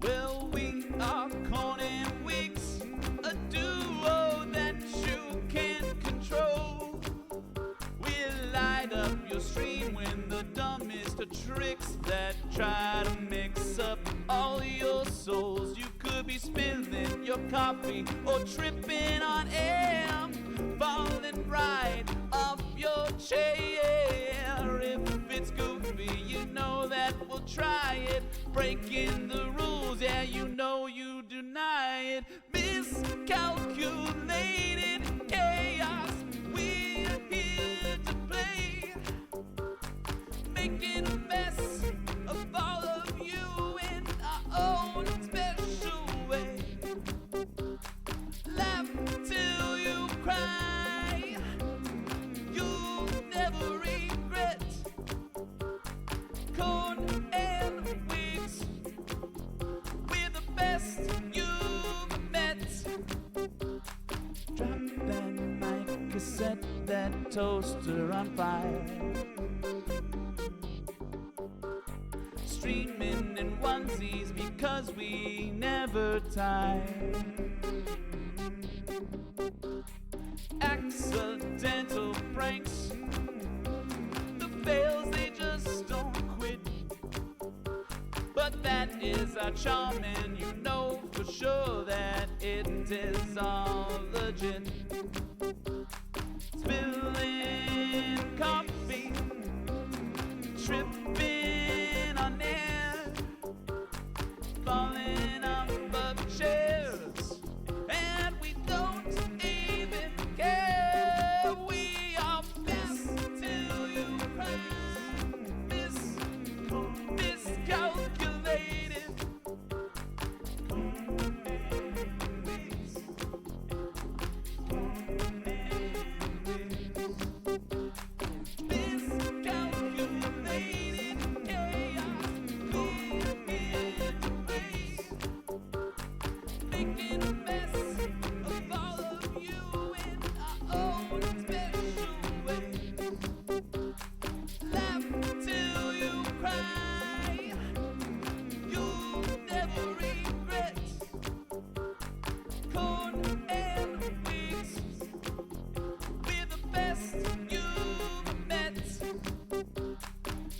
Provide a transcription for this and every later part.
Well, we are Corn and Weeks, a duo that you can't control. We light up your stream when the dumbest of tricks that try to mix up all your souls. You could be spilling your coffee or tripping on air, falling right off your chair. If it's goofy, you know that we'll try it. Breaking the rules, yeah, you know you deny it. Miscalculated chaos, we're here to play. Making a mess of all of you in our own special way. Laugh till you cry, you'll never regret. Corn and Weeks, we're the best you've met. Drop that mic, set that toaster on fire. Streaming in onesies because we never tire. Accidental pranks, the fails they just don't quit. But that is our charm, and you know for sure that it is all legit. Spilling coffee, tripping on air, falling off of chairs, and we don't even care. We are best till you cry. Miscalculated. Miscalculated chaos, we're here to play. Making a mess of all of you in our own special way. Laugh till you cry, you'll never regret. Corn and Weeks, we're the best you've met.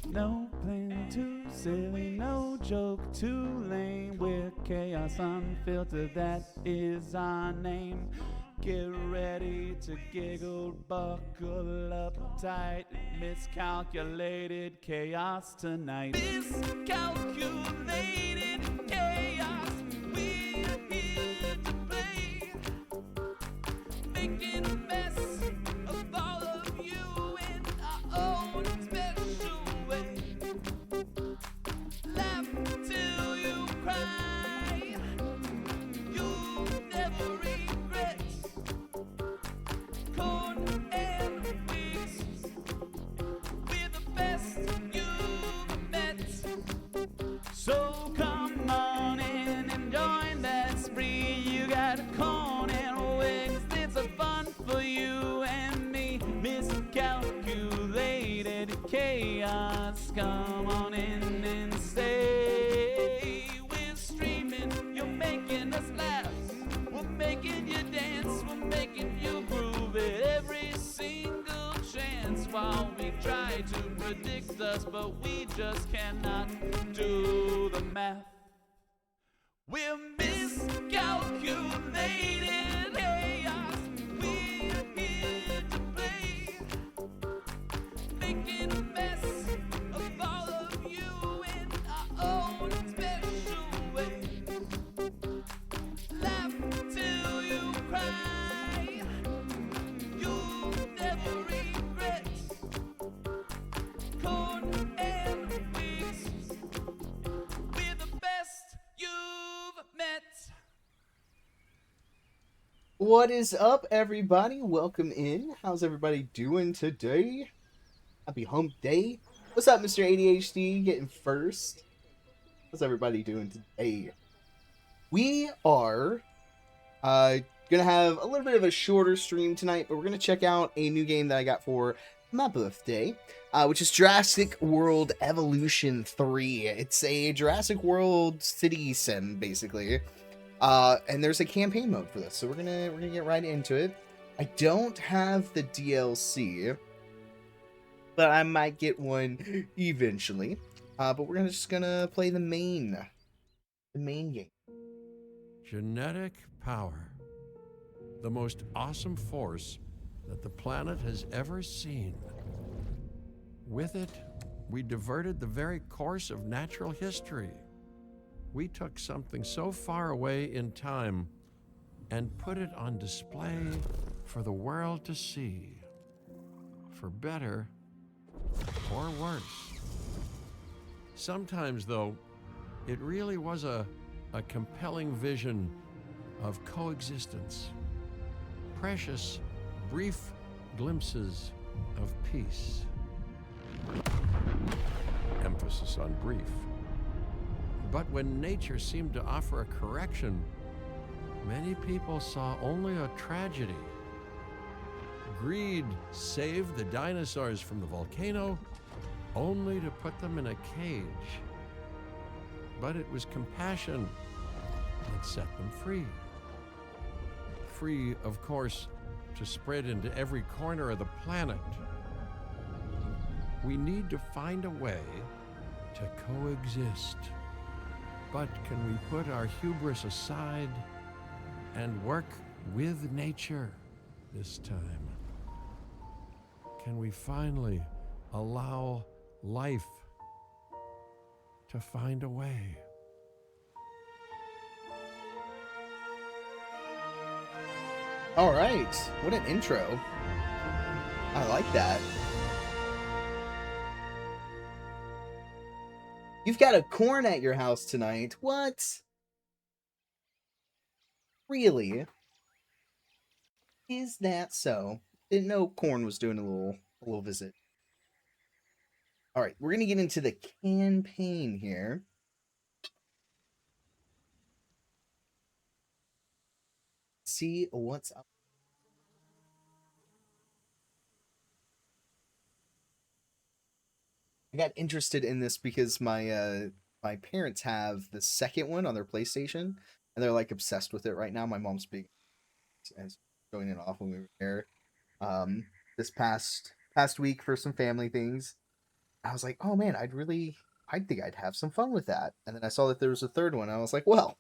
No plan too silly, no joke too lame. We're chaos unfiltered, that is our name. Get ready to giggle, buckle up tight. Miscalculated chaos tonight. Miscalculated chaos, we're here to play. Making a mess of all of you in our own special way. Laugh till you cry, you'll never regret. Corn and Weeks, we're the best you've met. So come on in and join that spree. You got Corn and Weeks, it's a fun for you and me. Miscalculated chaos, come on in and stay. We're streaming, you're making us laugh. We're making you dance, we're making you groove it every single chance. While we try to predict us, but we just cannot do the math. We're miscalculated chaos, we're here to play. Making a mess of all of you in our own special way. Laugh till you cry, you'll never regret. Corn and Weeks, we're the best What is up, everybody? Welcome in. How's everybody doing today? Happy hump day. What's up, Mr. ADHD? Getting first. How's everybody doing today? We are uh gonna have a little bit of a shorter stream tonight, but we're gonna check out a new game that I got for my birthday, which is Jurassic World Evolution 3. It's a Jurassic World city sim, basically. And there's a campaign mode for this, so we're gonna get right into it. I don't have the DLC, but I might get one eventually. But we're just gonna play the main game. Genetic power. The most awesome force that the planet has ever seen. With it, we diverted the very course of natural history. We took something so far away in time and put it on display for the world to see. For better or worse. Sometimes, though, it really was a compelling vision of coexistence. Precious, brief glimpses of peace. Emphasis on brief. But when nature seemed to offer a correction, many people saw only a tragedy. Greed saved the dinosaurs from the volcano, only to put them in a cage. But it was compassion that set them free. Free, of course, to spread into every corner of the planet. We need to find a way to coexist. But can we put our hubris aside and work with nature this time? Can we finally allow life to find a way? All right, what an intro. I like that. You've got a corn at your house tonight. What? Really? Is that so? Didn't know corn was doing a little visit. All right, we're gonna get into the campaign here. See what's up. I got interested in this because my parents have the second one on their PlayStation, and they're like obsessed with it right now. My mom's big as showing it off when we were there. This past week for some family things. I was like, oh man, I think I'd have some fun with that. And then I saw that there was a third one. I was like, well,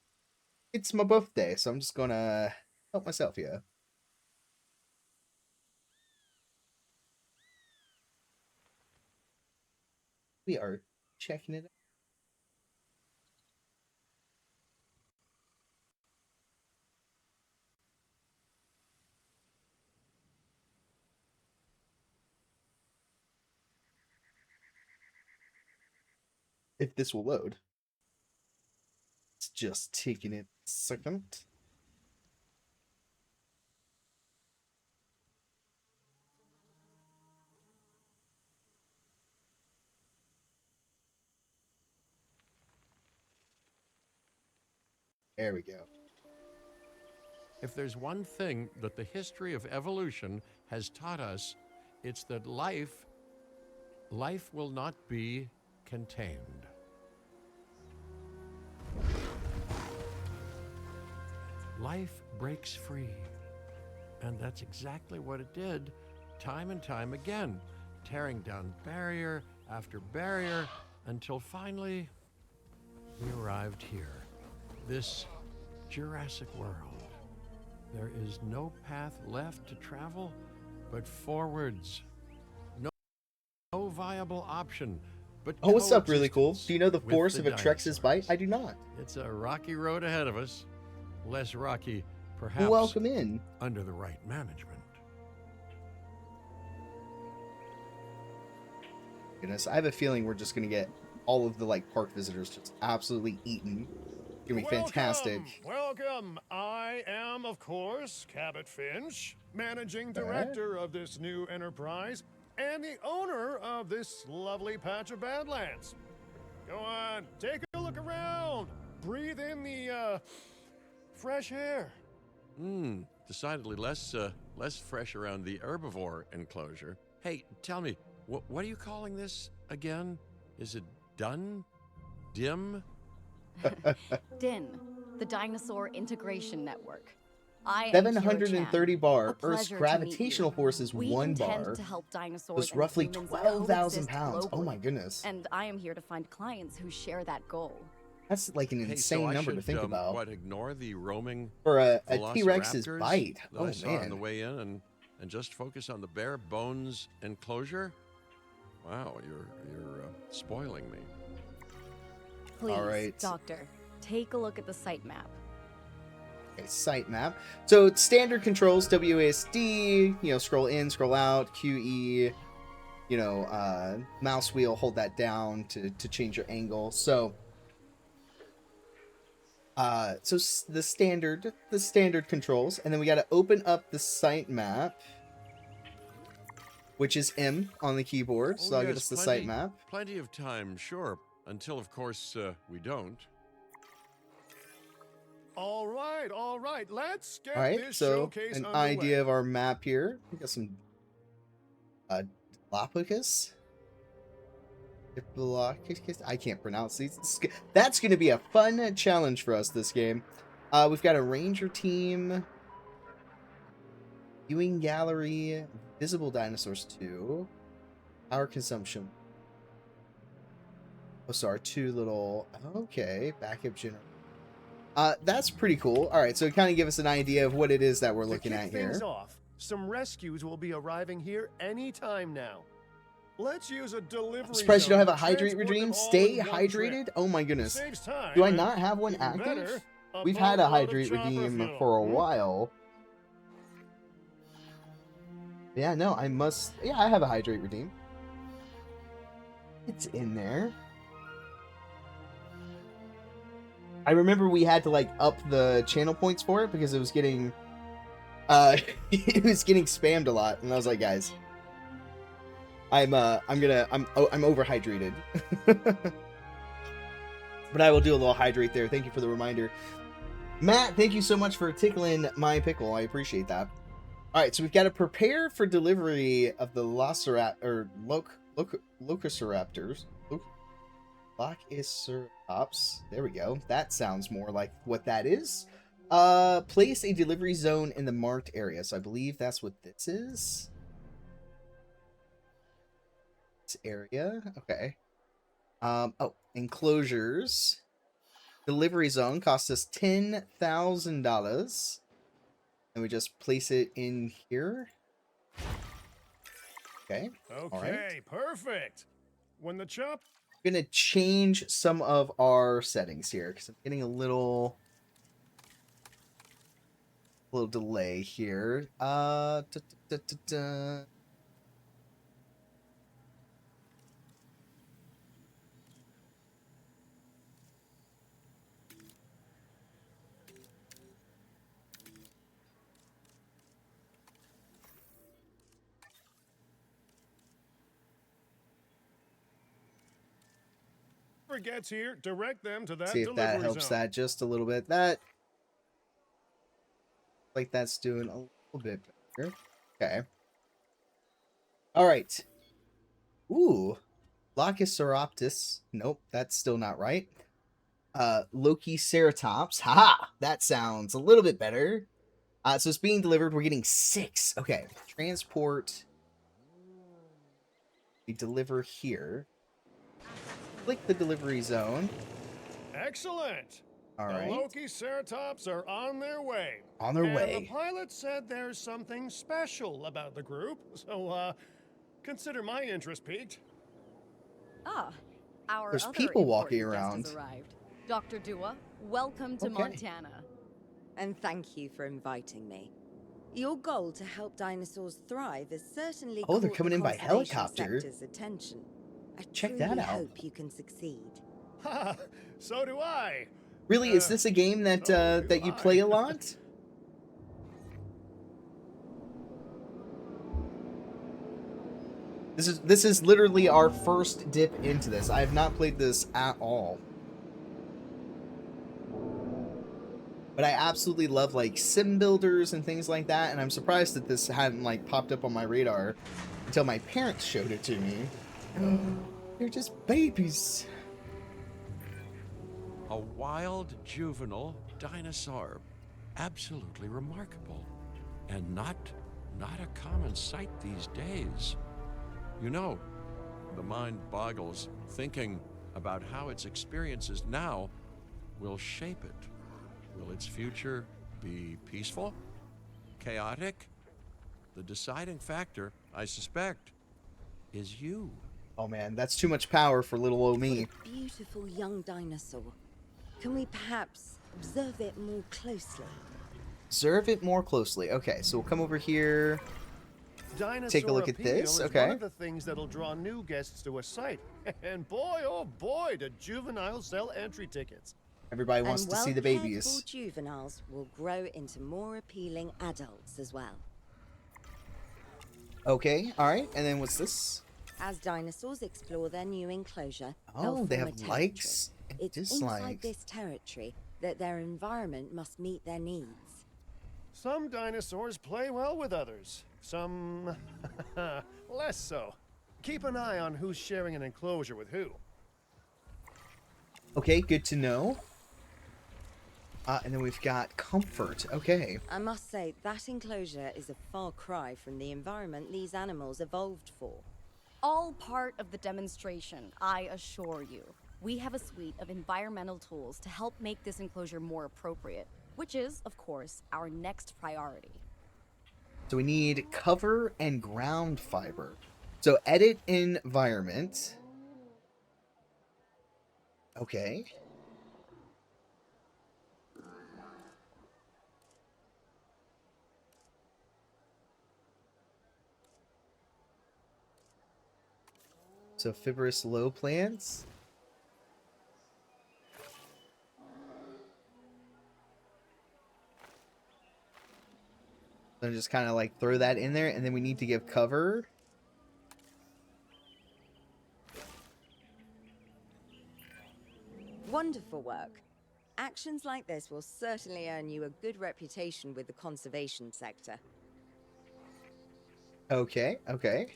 it's my birthday, so I'm just gonna help myself here. We are checking it out. If this will load. It's just taking it a second. There we go. If there's one thing that the history of evolution has taught us, it's that life will not be contained. Life breaks free. And that's exactly what it did, time and time again, tearing down barrier after barrier until finally we arrived here, this Jurassic World. There is no path left to travel but forwards. No viable option but Oh, what's up, really cool? Do you know the force of a Trex's bite? I do not. It's a rocky road ahead of us. Less rocky, perhaps, Welcome in. under the right management. Goodness, I have a feeling we're just gonna get all of the park visitors just absolutely eaten. It's gonna be fantastic. Welcome. I am, of course, Cabot Finch, managing director of this new enterprise and the owner of this lovely patch of Badlands. Go on, take a look around. Breathe in the, fresh air. Decidedly less fresh around the herbivore enclosure. Hey, tell me, what are you calling this again? Is it done? Dim? DIN, the Dinosaur Integration Network. I am 730 Kira Chan. bar. A Earth's pleasure to meet gravitational you. force is We 1 intend bar. to help dinosaurs Was and roughly humans 12,000 coexist pounds. Oh my globally. goodness. And I am here to find clients who share that goal. That's like an Hey, insane so I number to should, think about. What, ignore the roaming For a T-Rex's velociraptors bite. that Oh I saw on the man. way in and just focus on the bare bones enclosure? Wow, you're spoiling me. Please, right. Doctor, take a look at the site map. Okay, site map. So it's standard controls, WASD, scroll in, scroll out, QE, mouse wheel, hold that down to change your angle. So the standard controls, and then we got to open up the site map, which is M on the keyboard. So I'll give us the site map. Plenty of time, sure, until of course we don't. All right, let's get All right, this so showcase an underway. idea of our map here. We got some Diplodocus. I can't pronounce these. That's going to be a fun challenge for us this game. We've got a ranger team, viewing gallery, visible dinosaurs 2, power consumption. Oh, sorry, 2 little. Okay, backup generator. That's pretty cool. All right, so kind of give us an idea of what it is that we're looking to kick at here. things off, some rescues will be arriving here anytime now. Let's use a delivery. I'm surprised you don't zone have a to hydrate transport regime. them all Stay in one hydrated. trip. Oh my goodness. Saves time, Do I and not have one even active? better, We've had a boatload of hydrate chopper redeem fuel. for a while. Yeah, no, I must. Yeah, I have a hydrate redeem. It's in there. I remember we had to like up the channel points for it because it was getting it was getting spammed a lot, and I was like, guys, I'm overhydrated. But I will do a little hydrate there. Thank you for the reminder. Matt, thank you so much for tickling my pickle. I appreciate that. All right, so we've got to prepare for delivery of the Lociraptors. Lociraptors. There we go. That sounds more like what that is. Place a delivery zone in the marked area. So I believe that's what this is. This area. Okay. Oh, enclosures. Delivery zone costs us $10,000. And we just place it in here. Okay. Okay, All right. perfect. When the chop. I'm gonna change some of our settings here because I'm getting a little delay here. Gets here, direct them to that See if delivery that helps zone. that just a little bit. That like that's doing a little bit better. Okay. All right. Ooh, Lociraptus. Nope, that's still not right. Lokiceratops. Haha, that sounds a little bit better. So it's being delivered. We're getting 6. Okay, transport. We deliver here. Click the delivery zone. Excellent. All the right. Lokiceratops are on their way. On their and way. The pilot said there's something special about the group, so consider my interest piqued. Ah, our There's other people walking important guest around. has arrived. Dr. Dua, welcome to Okay. Montana. And thank you for inviting me. Your goal to help dinosaurs thrive is certainly Oh, they're caught coming the in by conservation helicopter. sector's attention. I Check truly that out. hope you can succeed. Ha! So do I. Really, is this a game that so do that you play a I. lot? This is literally our first dip into this. I have not played this at all. But I absolutely love like sim builders and things like that, and I'm surprised that this hadn't like popped up on my radar until my parents showed it to me. They're just babies. A wild juvenile dinosaur. Absolutely remarkable. And not a common sight these days. You know, the mind boggles thinking about how its experiences now will shape it. Will its future be peaceful? Chaotic? The deciding factor, I suspect, is you. Oh man, that's too much power for little old me. What a beautiful young dinosaur. Can we perhaps observe it more closely? Observe it more closely. Okay, so we'll come over here. Dinosaur Take a look at appeal this, is okay. one of the things that'll draw new guests to a site. And boy, oh boy, do juveniles sell entry tickets. Everybody wants And to see the well-cared-for babies. juveniles will grow into more appealing adults as well. Okay, alright, and then what's this? As dinosaurs explore their new enclosure, Oh, they'll they form have a likes and territory. It's inside dislikes. this territory that their environment must meet their needs. Some dinosaurs play well with others. Some less so. Keep an eye on who's sharing an enclosure with who. Okay, good to know. And then we've got comfort. Okay. I must say, that enclosure is a far cry from the environment these animals evolved for. All part of the demonstration, I assure you. We have a suite of environmental tools to help make this enclosure more appropriate, which is, of course, our next priority. So we need cover and ground fiber. So edit environment. Okay. So fibrous low plants. So just kind of like throw that in there, and then we need to give cover. Wonderful work. Actions like this will certainly earn you a good reputation with the conservation sector. Okay, okay.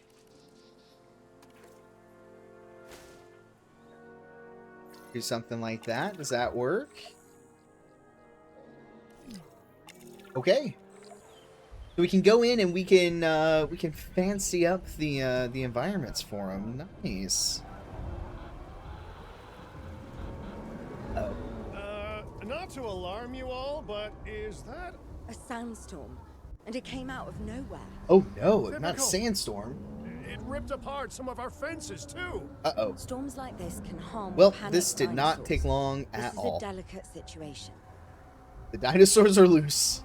Do something like that. Does that work? Okay. So we can go in and we can fancy up the environments for them. Nice. Oh. Not to alarm you all, but is that A sandstorm, and it came out of nowhere. Oh no, not a Typical. sandstorm. it ripped apart some of our fences too? Uh-oh. Storms like this can harm Well, panicked this did not dinosaurs. take long This at is all. a delicate situation. The dinosaurs are loose.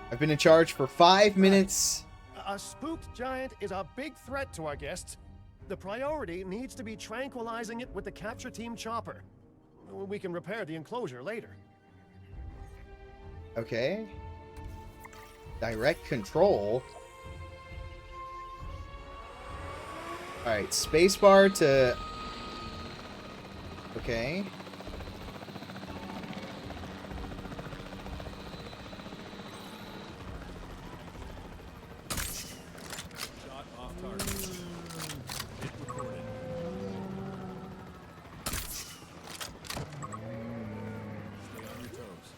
I've been in charge for 5 minutes. A spooked giant is a big threat to our guests. The priority needs to be tranquilizing it with the capture team chopper. We can repair the enclosure later. Okay. Direct control. Alright, spacebar to... Okay. Shot off target. Hit recorded. Stay on your toes.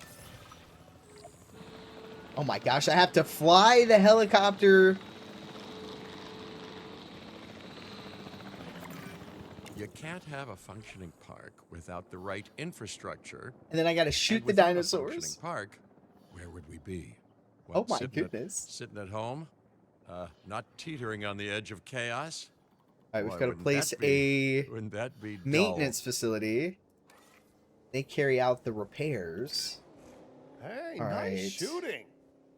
Oh my gosh, I have to fly the helicopter. You can't have a functioning park without the right infrastructure. And then I gotta shoot And the without a dinosaurs. functioning park, where would we be? Oh my sitting goodness. Sitting at home, not teetering on the edge of chaos. Alright, we've Boy, got to wouldn't place that be- a Wouldn't that be dull? maintenance facility. They carry out the repairs. Hey, All nice right. shooting.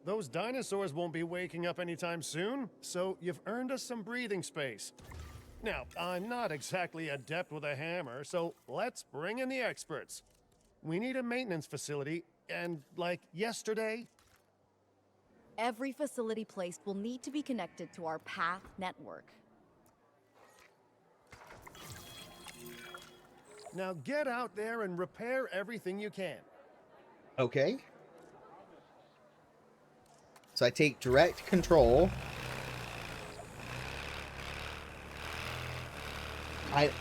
Those dinosaurs won't be waking up anytime soon, so you've earned us some breathing space. Now, I'm not exactly adept with a hammer, so let's bring in the experts. We need a maintenance facility, and like yesterday. Every facility placed will need to be connected to our path network. Now get out there and repair everything you can. Okay. So I take direct control.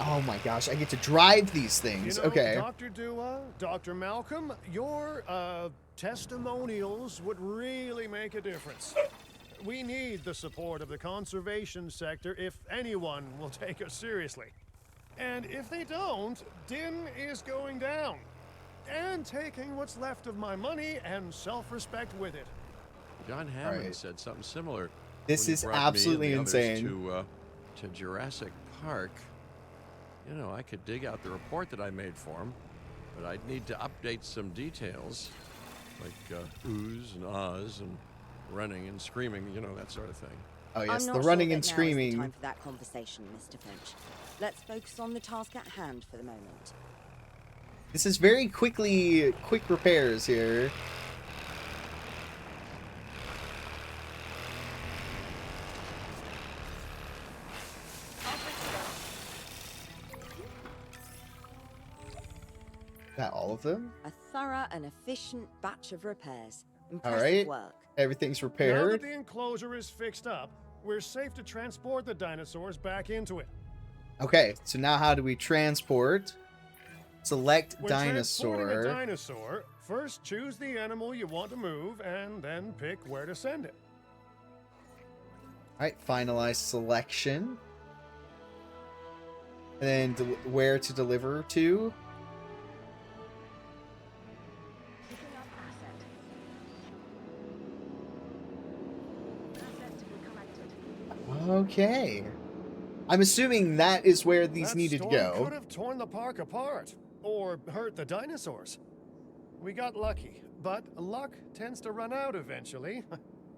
Oh my gosh, I get to drive these things. You know, Okay. Dr. Dua, Dr. Malcolm, your testimonials would really make a difference. We need the support of the conservation sector if anyone will take us seriously. And if they don't, Din is going down. And taking what's left of my money and self-respect with it. John Hammond right. said something similar. This when he is brought me absolutely and the others insane. To Jurassic Park. You know, I could dig out the report that I made for him, but I'd need to update some details, like oohs and ahs and running and screaming, you know, that sort of thing. Oh yes, I'm the not running sure and that now is the screaming. time for that conversation, Mr. Finch. Let's focus on the task at hand for the moment. This is very quick repairs here. That all of them? A thorough and efficient batch of repairs. All Impressive right. work. Everything's Now that repaired. the enclosure is fixed up, we're safe to transport the dinosaurs back into it. Okay, so now how do we transport? Select When transporting a dinosaur. dinosaur, first choose the animal you want to move and then pick where to send it. Alright, finalize selection. And then where to deliver to. Okay. I'm assuming that is where these That needed to storm go. could have torn the park apart or hurt the dinosaurs. We got lucky, but luck tends to run out eventually.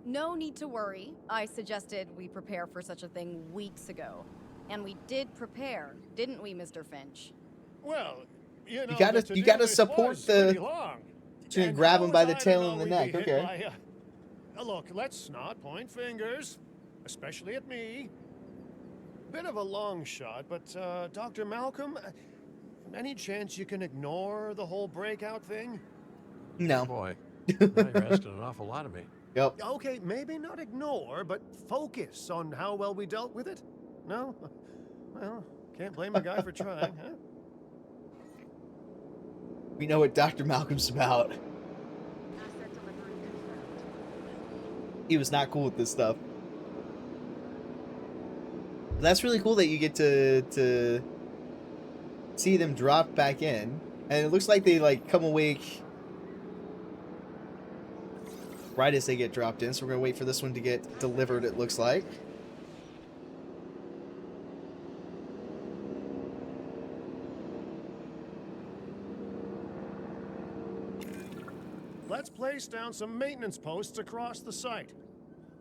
No need to worry. I suggested we prepare for such a thing weeks ago. And we did prepare, didn't we, Mr. Finch? Well, you know, gotta- the to-do you gotta list support was the- pretty long. to And grab how him by was the I to tail know and the we'd neck, be hit okay. by, look, let's not point fingers, especially at me. Bit of a long shot, but Dr. Malcolm, any chance you can ignore the whole breakout thing? No. Boy, now you're asking an awful lot of me. Yep. Okay, maybe not ignore, but focus on how well we dealt with it. No? Well, can't blame a guy for trying, huh? We know what Dr. Malcolm's about. He was not cool with this stuff. That's really cool that you get to see them drop back in. And it looks like they like come awake right as they get dropped in. So we're gonna wait for this one to get delivered, it looks like. Let's place down some maintenance posts across the site.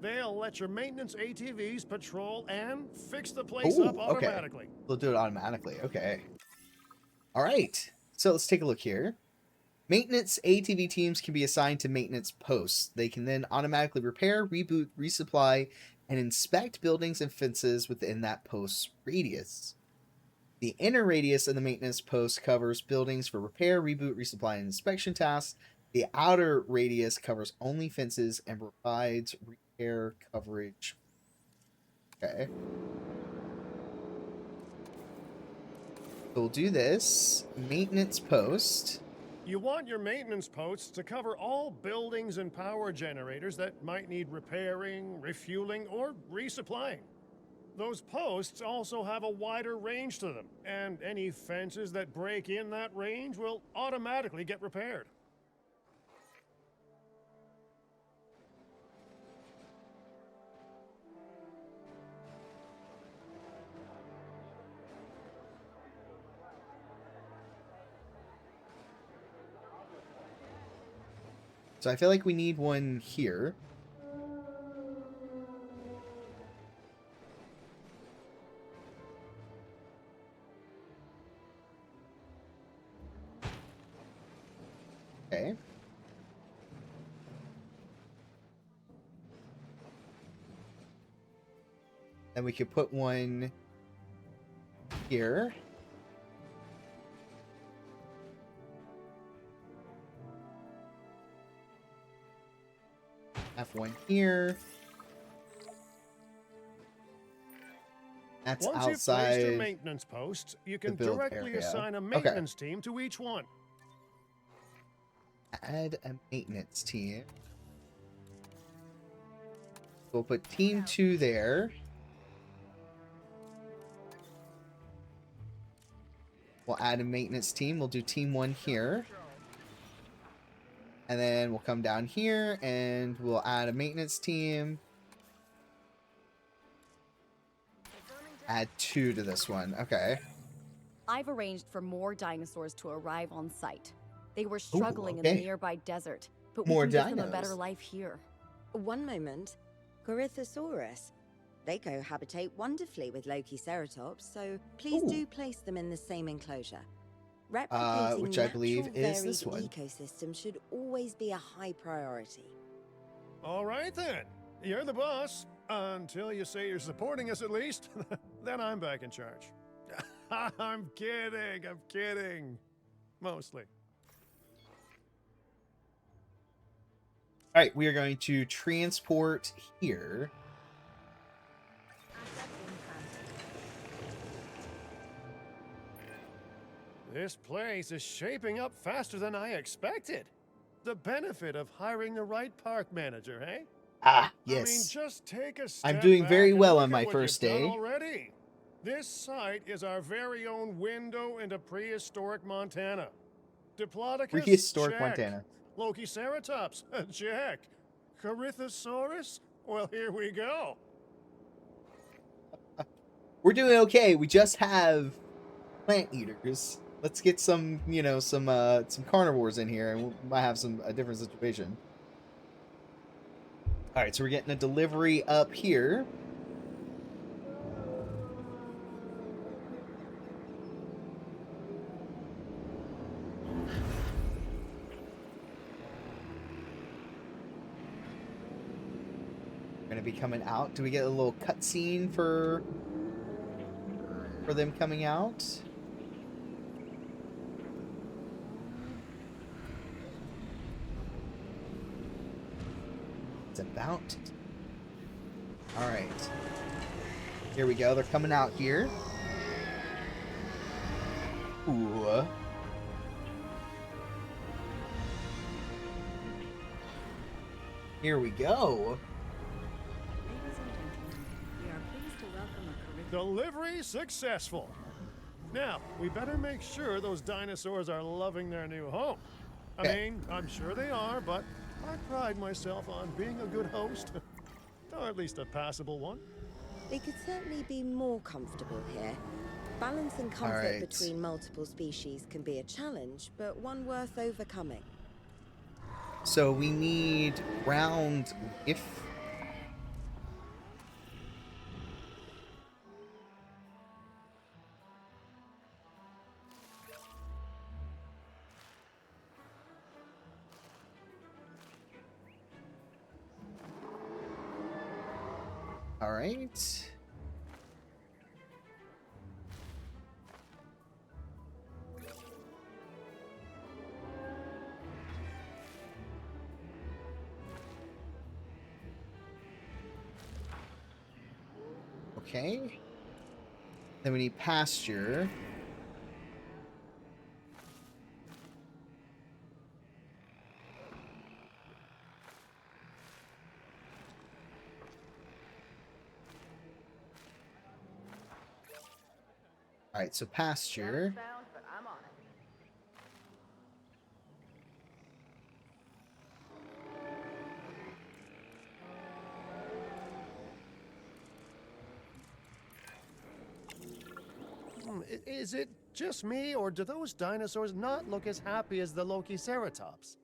They'll let your maintenance ATVs patrol and fix the place Ooh, up okay. automatically. They'll do it automatically. Okay. All right. So let's take a look here. Maintenance ATV teams can be assigned to maintenance posts. They can then automatically repair, reboot, resupply, and inspect buildings and fences within that post's radius. The inner radius of the maintenance post covers buildings for repair, reboot, resupply, and inspection tasks. The outer radius covers only fences and provides repair coverage. Okay. So we'll do this. Maintenance post. You want your maintenance posts to cover all buildings and power generators that might need repairing, refueling, or resupplying. Those posts also have a wider range to them, and any fences that break in that range will automatically get repaired. So I feel like we need one here. Okay. Then we could put one here. Have one here. That's Once you've placed outside. your maintenance post, you can build directly area. assign a Okay. maintenance team to each one. Add a maintenance team. We'll put team 2 there. We'll add a maintenance team. We'll do team 1 here. And then we'll come down here and we'll add a maintenance team. Add 2 to this one. Okay. I've arranged for more dinosaurs to arrive on site. They were struggling in okay. the nearby desert, but More we can give them a better dinos. life here. One moment. Corythosaurus. They cohabitate wonderfully with Lokiceratops, so please Ooh. do place them in the same enclosure. Replicating which I believe natural, is this varied one. ecosystem should always be a high priority. All right, then. You're the boss. Until you say you're supporting us at least. Then I'm back in charge. I'm kidding. Mostly. All right, we are going to transport here. This place is shaping up faster than I expected. The benefit of hiring the right park manager, eh? Ah, I mean, yes. just take a step I'm doing back very and well look on at my what first you've done day. already. This site is our very own window into prehistoric Montana. Diplodocus, Prehistoric check. Montana. Lokiceratops, check. Corythosaurus? Well, here we go. We're doing okay. We just have plant eaters. Let's get some, you know, some carnivores in here, and we might have a different situation. All right, so we're getting a delivery up here. We're gonna be coming out. Do we get a little cutscene for them coming out? It's about. All right. Here we go. They're coming out here. Ooh. Here we go. Ladies and gentlemen, we are pleased to welcome a Delivery successful. Now, we better make sure those dinosaurs are loving their new home. I Okay. mean, I'm sure they are, but I pride myself on being a good host. Or at least a passable one. They could certainly be more comfortable here. Balancing comfort right. between multiple species can be a challenge, but one worth overcoming. So we need round if. All right. Okay. Then we need pasture. All right, so pasture. Is it just me, or do those dinosaurs not look as happy as the Lokiceratops?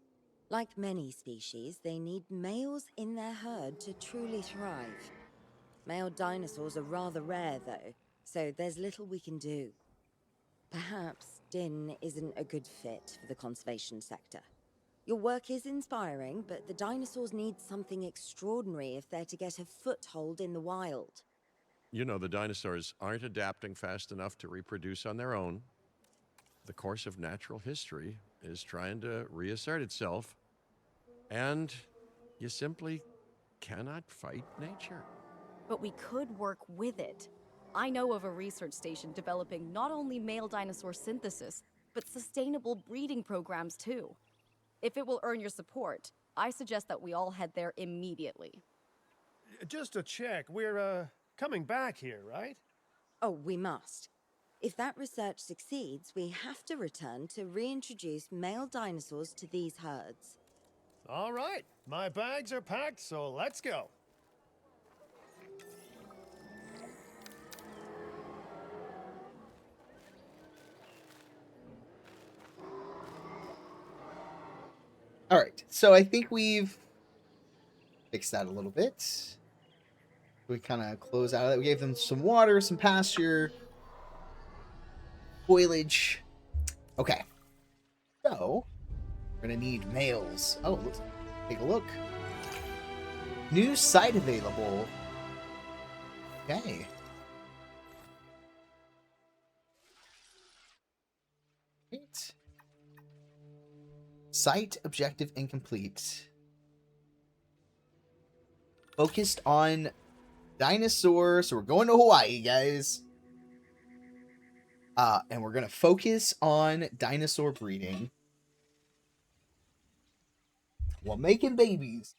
Like many species, they need males in their herd to truly thrive. Male dinosaurs are rather rare, though, so there's little we can do. Perhaps Din isn't a good fit for the conservation sector. Your work is inspiring, but the dinosaurs need something extraordinary if they're to get a foothold in the wild. you know, the dinosaurs aren't adapting fast enough to reproduce on their own. The course of natural history is trying to reassert itself, and you simply cannot fight nature. But we could work with it. I know of a research station developing not only male dinosaur synthesis, but sustainable breeding programs too. If it will earn your support, I suggest that we all head there immediately. Just to check, we're coming back here, right? Oh, we must. If that research succeeds, we have to return to reintroduce male dinosaurs to these herds. All right, my bags are packed, so let's go. All right, so I think we've fixed that a little bit. We kind of close out of it. We gave them some water, some pasture, foliage. Okay, so we're gonna need males. Oh, let's take a look. New site available. Okay. Right. Site objective incomplete. Focused on dinosaurs. So we're going to Hawaii, guys. And we're gonna focus on dinosaur breeding while making babies.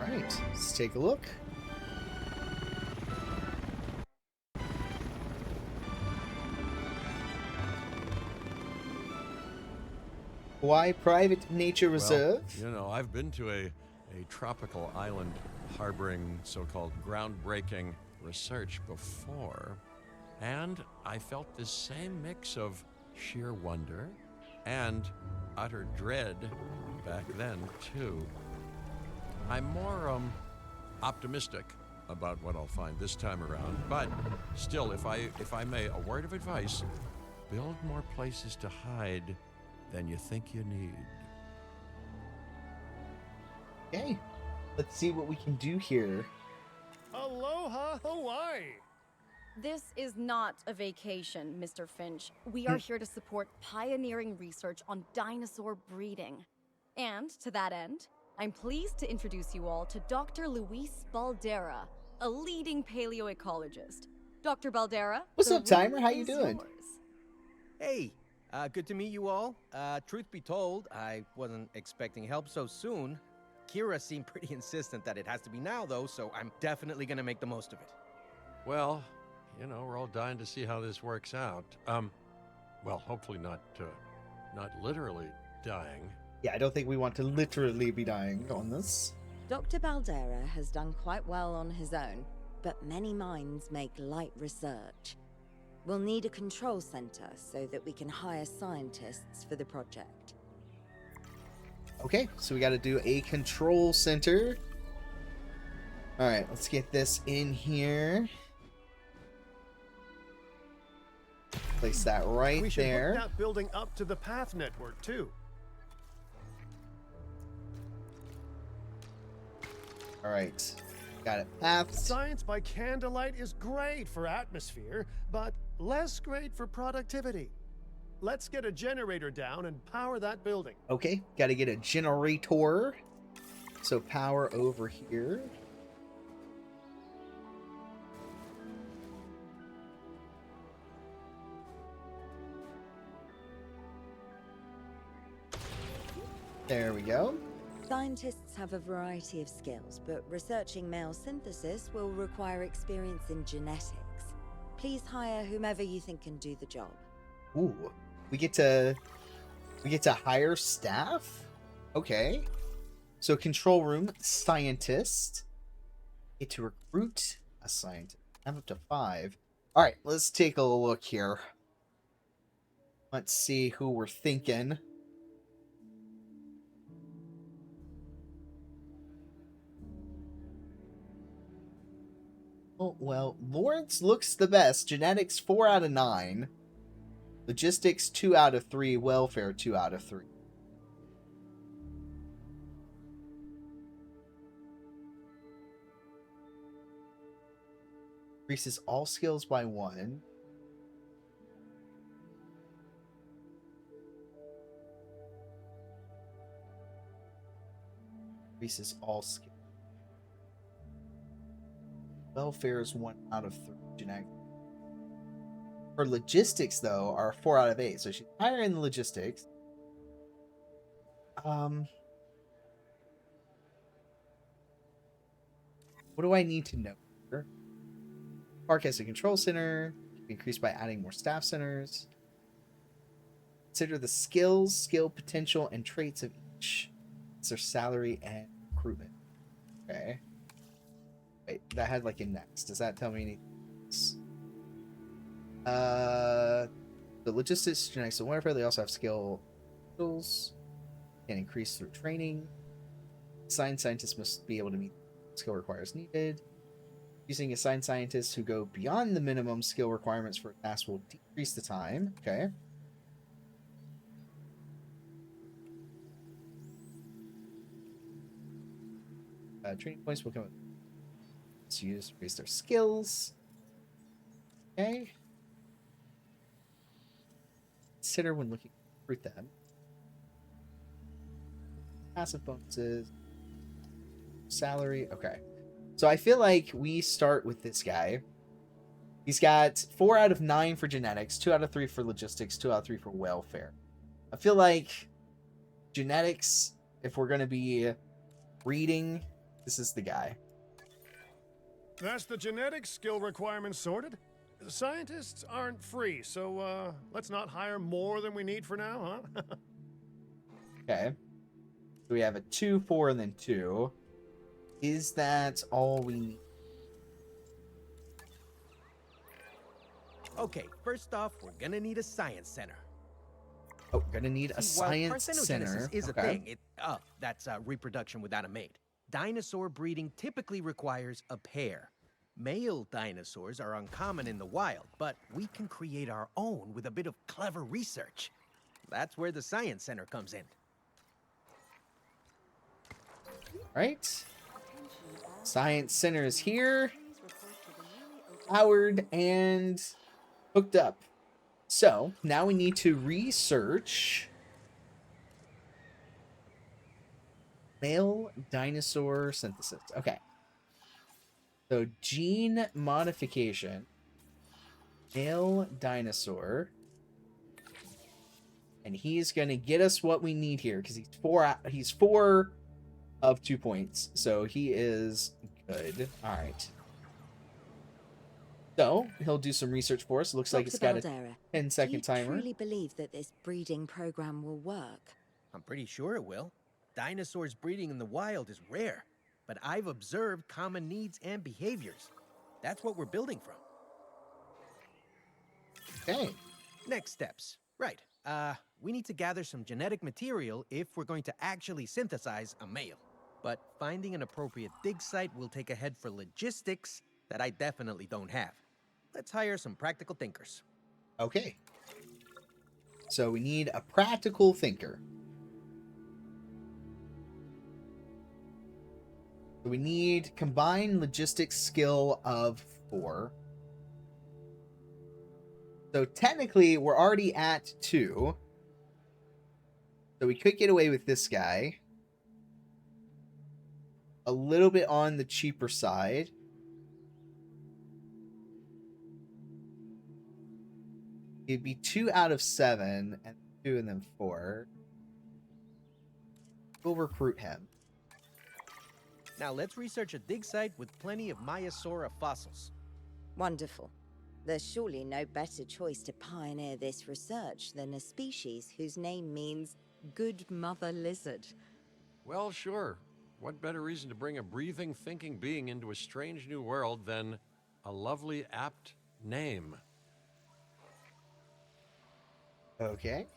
Alright, let's take a look. Hawaii Private Nature Reserve. Well, you know, I've been to a tropical island harboring so-called groundbreaking research before, and I felt this same mix of sheer wonder and utter dread back then, too. I'm more optimistic about what I'll find this time around, but still, if I may, a word of advice: build more places to hide than you think you need. Okay, let's see what we can do here. Aloha, Hawaii! This is not a vacation, Mr. Finch. We are here to support pioneering research on dinosaur breeding. And to that end, I'm pleased to introduce you all to Dr. Luis Baldera, a leading paleoecologist. Dr. Baldera, What's the up, Timer? room How you is doing? yours. Hey, good to meet you all. Truth be told, I wasn't expecting help so soon. Kira seemed pretty insistent that it has to be now, though, so I'm definitely gonna make the most of it. Well, you know, we're all dying to see how this works out. Well, hopefully not literally dying. Yeah, I don't think we want to literally be dying on this. Dr. Baldera has done quite well on his own, but many minds make light research. We'll need a control center so that we can hire scientists for the project. Okay, so we got to do a control center. All right, let's get this in here. Place that right We should there. hook that building up to the path network, too. All right, got it pathed. Science by candlelight is great for atmosphere, but less great for productivity. Let's get a generator down and power that building. Okay, got to get a generator. So power over here. There we go. Scientists have a variety of skills, but researching male synthesis will require experience in genetics. Please hire whomever you think can do the job. Ooh, we get to hire staff. Okay, so control room scientist. Get to recruit a scientist. Have up to 5. Alright, let's take a look here. Let's see who we're thinking. Oh, well, Lawrence looks the best. Genetics 4 out of 9. Logistics 2 out of 3. Welfare 2 out of 3. Increases all skills by 1. Increases all skills. Welfare is 1 out of 3. Genetic. Her logistics, though, are 4 out of 8. So she's higher in the logistics. What do I need to know here? Park has a control center. Increased by adding more staff centers. Consider the skills, skill potential, and traits of each. It's their salary and recruitment. Okay. Wait, that had like a next. Does that tell me anything else? The logistics, genetics, and welfare, they also have skills. Can increase through training. Assigned scientists must be able to meet skill requirements needed. Using assigned scientists who go beyond the minimum skill requirements for a task will decrease the time. Okay. Training points will come to use to increase their skills. Okay. Consider when looking to recruit them. Passive bonuses. Salary. Okay. So I feel like we start with this guy. He's got 4 out of 9 for genetics, 2 out of 3 for logistics, 2 out of 3 for welfare. I feel like genetics, if we're going to be reading, this is the guy. That's the genetic skill requirements sorted. Scientists aren't free, so let's not hire more than we need for now, huh? Okay. So we have a 2, 4, and then 2. Is that all we need? Okay, first off, we're gonna need a science center. Oh, gonna need a See, while science parthenogenesis center. is Okay. a thing. That's reproduction without a mate. Dinosaur breeding typically requires a pair. Male dinosaurs are uncommon in the wild, but we can create our own with a bit of clever research. That's where the science center comes in. Right. Science center is here. Powered and hooked up. So now we need to research male dinosaur synthesis. Okay. So gene modification. Male dinosaur. And he's gonna get us what we need here because he's 4 of 2 points. So he is good. Alright. So he'll do some research for us. Looks like it's got a 10-second timer. Do you truly believe that this breeding program will work? I'm pretty sure it will. Dinosaurs breeding in the wild is rare, but I've observed common needs and behaviors. That's what we're building from. Okay. Next steps. Right. We need to gather some genetic material if we're going to actually synthesize a male. But finding an appropriate dig site will take a head for logistics that I definitely don't have. Let's hire some practical thinkers. Okay. So we need a practical thinker. We need combined logistics skill of 4. So technically, we're already at 2. So we could get away with this guy. A little bit on the cheaper side. It'd be 2 out of 7, and 2 and then 4. We'll recruit him. Now let's research a dig site with plenty of Maiasaura fossils. Wonderful. There's surely no better choice to pioneer this research than a species whose name means good mother lizard. Well, sure. What better reason to bring a breathing, thinking being into a strange new world than a lovely, apt Name. Okay.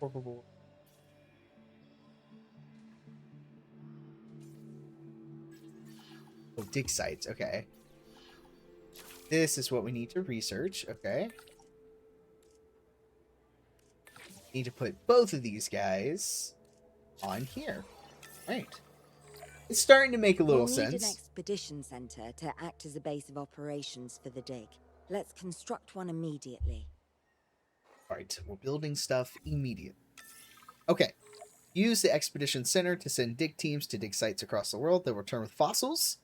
Oh, dig sites. Okay. This is what we need to research. Okay. Need to put both of these guys on here. Right. It's starting to make a little We'll need an sense. expedition center to act as a base of operations for the dig. Let's construct one immediately. Alright, we're building stuff immediately. Okay. Use the expedition center to send dig teams to dig sites across the world that return with fossils,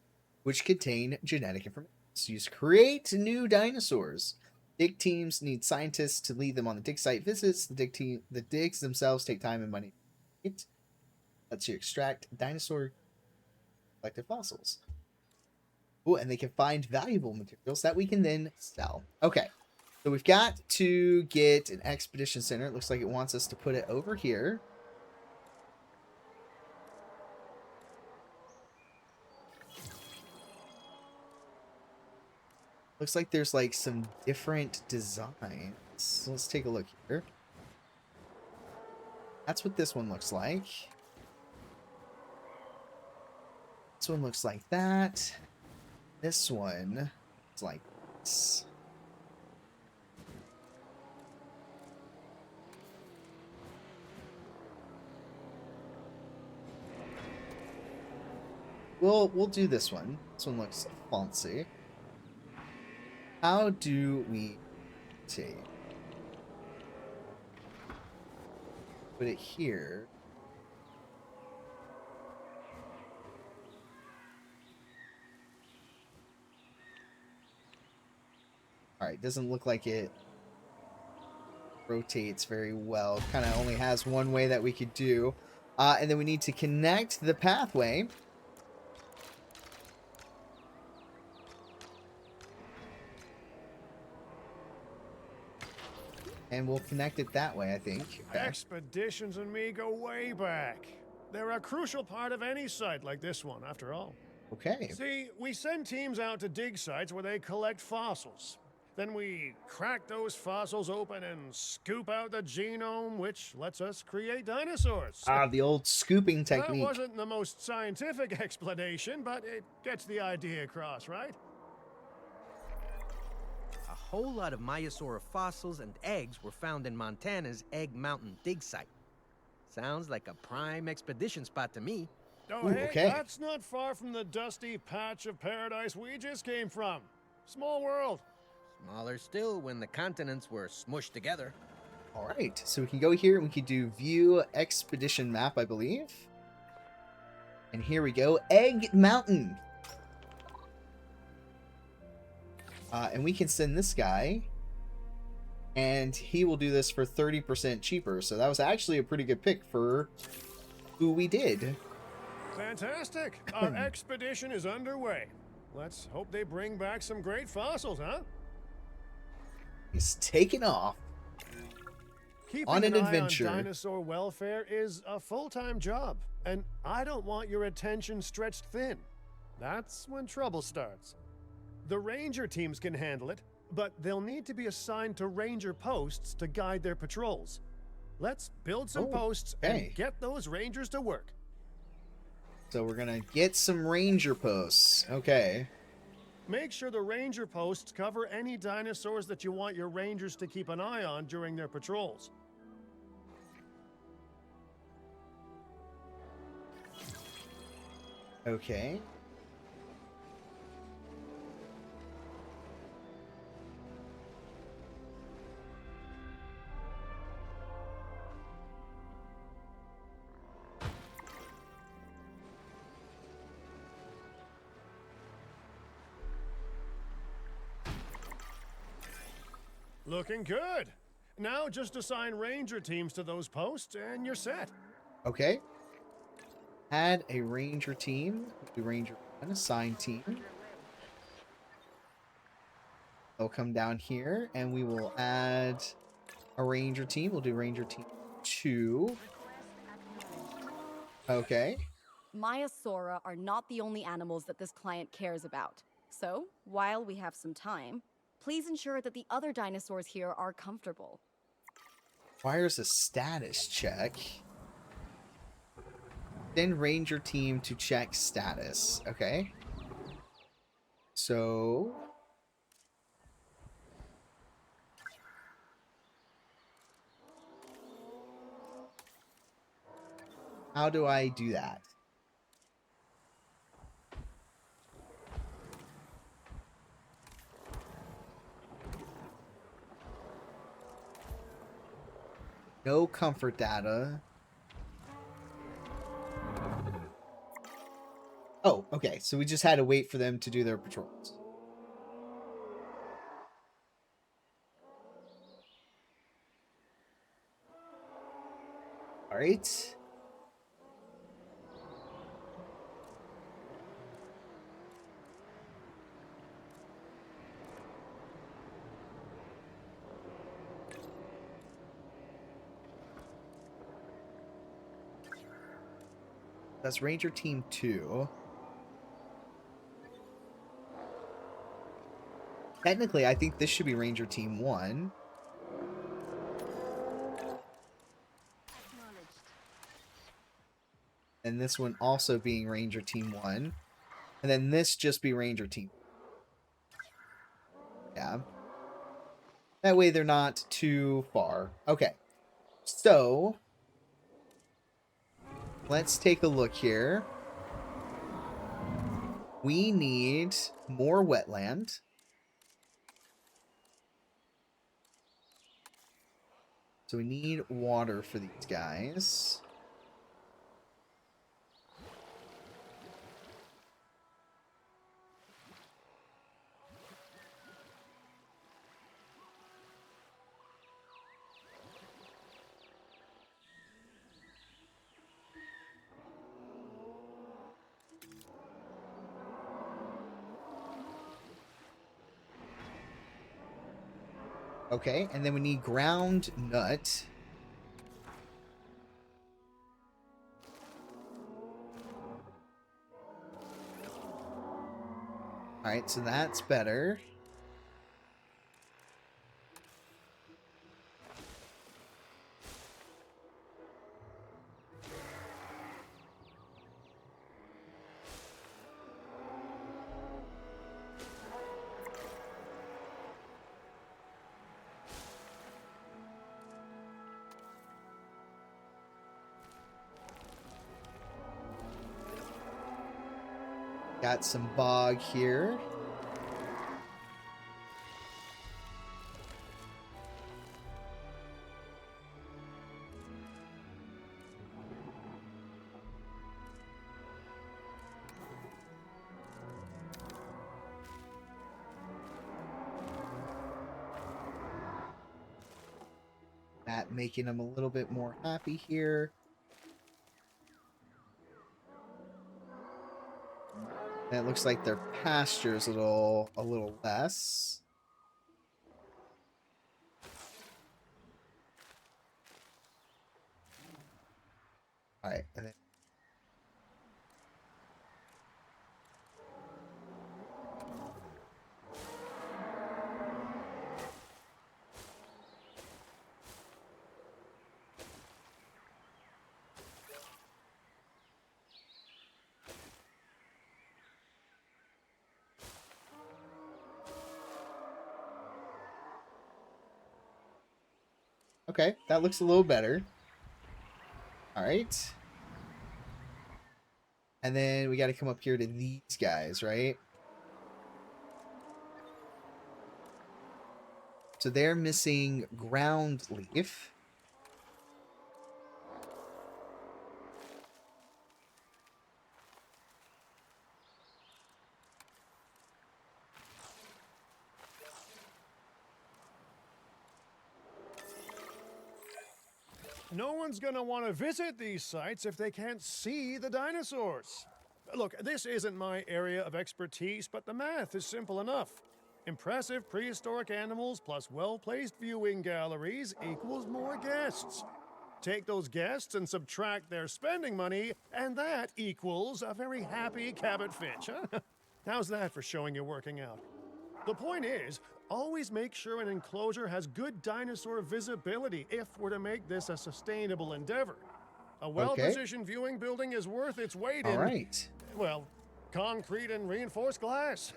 which contain genetic information. So use create new dinosaurs. Dig teams need scientists to lead them on the dig site visits. The digs themselves take time and money. It lets you extract dinosaur collected fossils. Oh, and they can find valuable materials that we can then sell. Okay. So we've got to get an expedition center. It looks like it wants us to put it over here. Looks like there's like some different designs. So let's take a look here. That's what this one looks like. This one looks like that. This one is like this. We'll do this one. This one looks fancy. How do we take? Put it here. Alright, doesn't look like it rotates very well. Kind of only has one way that we could do. And then we need to connect the pathway. And we'll connect it that way, I think. Okay. Expeditions and me go way back. They're a crucial part of any site like this one, after all. Okay. See, we send teams out to dig sites where they collect fossils. Then we crack those fossils open and scoop out the genome, which lets us create dinosaurs. Ah, the old scooping That technique. wasn't the most scientific explanation, but it gets the idea across, right? A whole lot of Maiasaura fossils and eggs were found in Montana's Egg Mountain dig site. Sounds like a prime expedition spot to me. Oh, Ooh, hey, okay. that's not far from the dusty patch of paradise we just came from. Small world. Smaller still when the continents were smushed together. Alright, so we can go here and we can do view expedition map, I believe. And here we go. Egg Mountain. And we can send this guy. And he will do this for 30% cheaper. So that was actually a pretty good pick for who we did. Fantastic. Our expedition is underway. Let's hope they bring back some great fossils, huh? He's taken off. Keeping On an eye adventure. on dinosaur welfare is a full-time job, and I don't want your attention stretched thin. That's when trouble starts. The ranger teams can handle it, but they'll need to be assigned to ranger posts to guide their patrols. Let's build some posts okay. and get those rangers to work. So we're gonna get some ranger posts. Okay. Make sure the ranger posts cover any dinosaurs that you want your rangers to keep an eye on during their patrols. Okay. Looking good. Now just assign ranger teams to those posts and you're set. Okay. Add a ranger team. Do ranger an assigned team. They'll come down here and we will add a ranger team. We'll do ranger team 2. Okay. Maiasaura are not the only animals that this client cares about. So, while we have some time, please ensure that the other dinosaurs here are comfortable. Requires a status check. Send ranger team to check status. Okay. So... how do I do that? No comfort data. Oh, okay. So we just had to wait for them to do their patrols. All right. That's Ranger Team 2. Technically, I think this should be Ranger Team 1. And this one also being Ranger Team 1. And then this just be Ranger Team. Yeah. That way they're not too far. Okay. So, let's take a look here. We need more wetland. So we need water for these guys. Okay, and then we need ground nut. Alright, so that's better. Got some bog here. That making them a little bit more happy here. And it looks like their pasture's a little less. Alright, and then okay, that looks a little better. Alright. And then we got to come up here to these guys, right? So they're missing ground leaf. No one's gonna want to visit these sites if they can't see the dinosaurs. Look, this isn't my area of expertise, but the math is simple enough. Impressive prehistoric animals plus well-placed viewing galleries equals more guests. Take those guests and subtract their spending money, and that equals a very happy Cabot Finch, huh? How's that for showing you're working out? The point is, always make sure an enclosure has good dinosaur visibility if we're to make this a sustainable endeavor. A well-positioned viewing building is worth its weight All in, right. well, concrete and reinforced glass.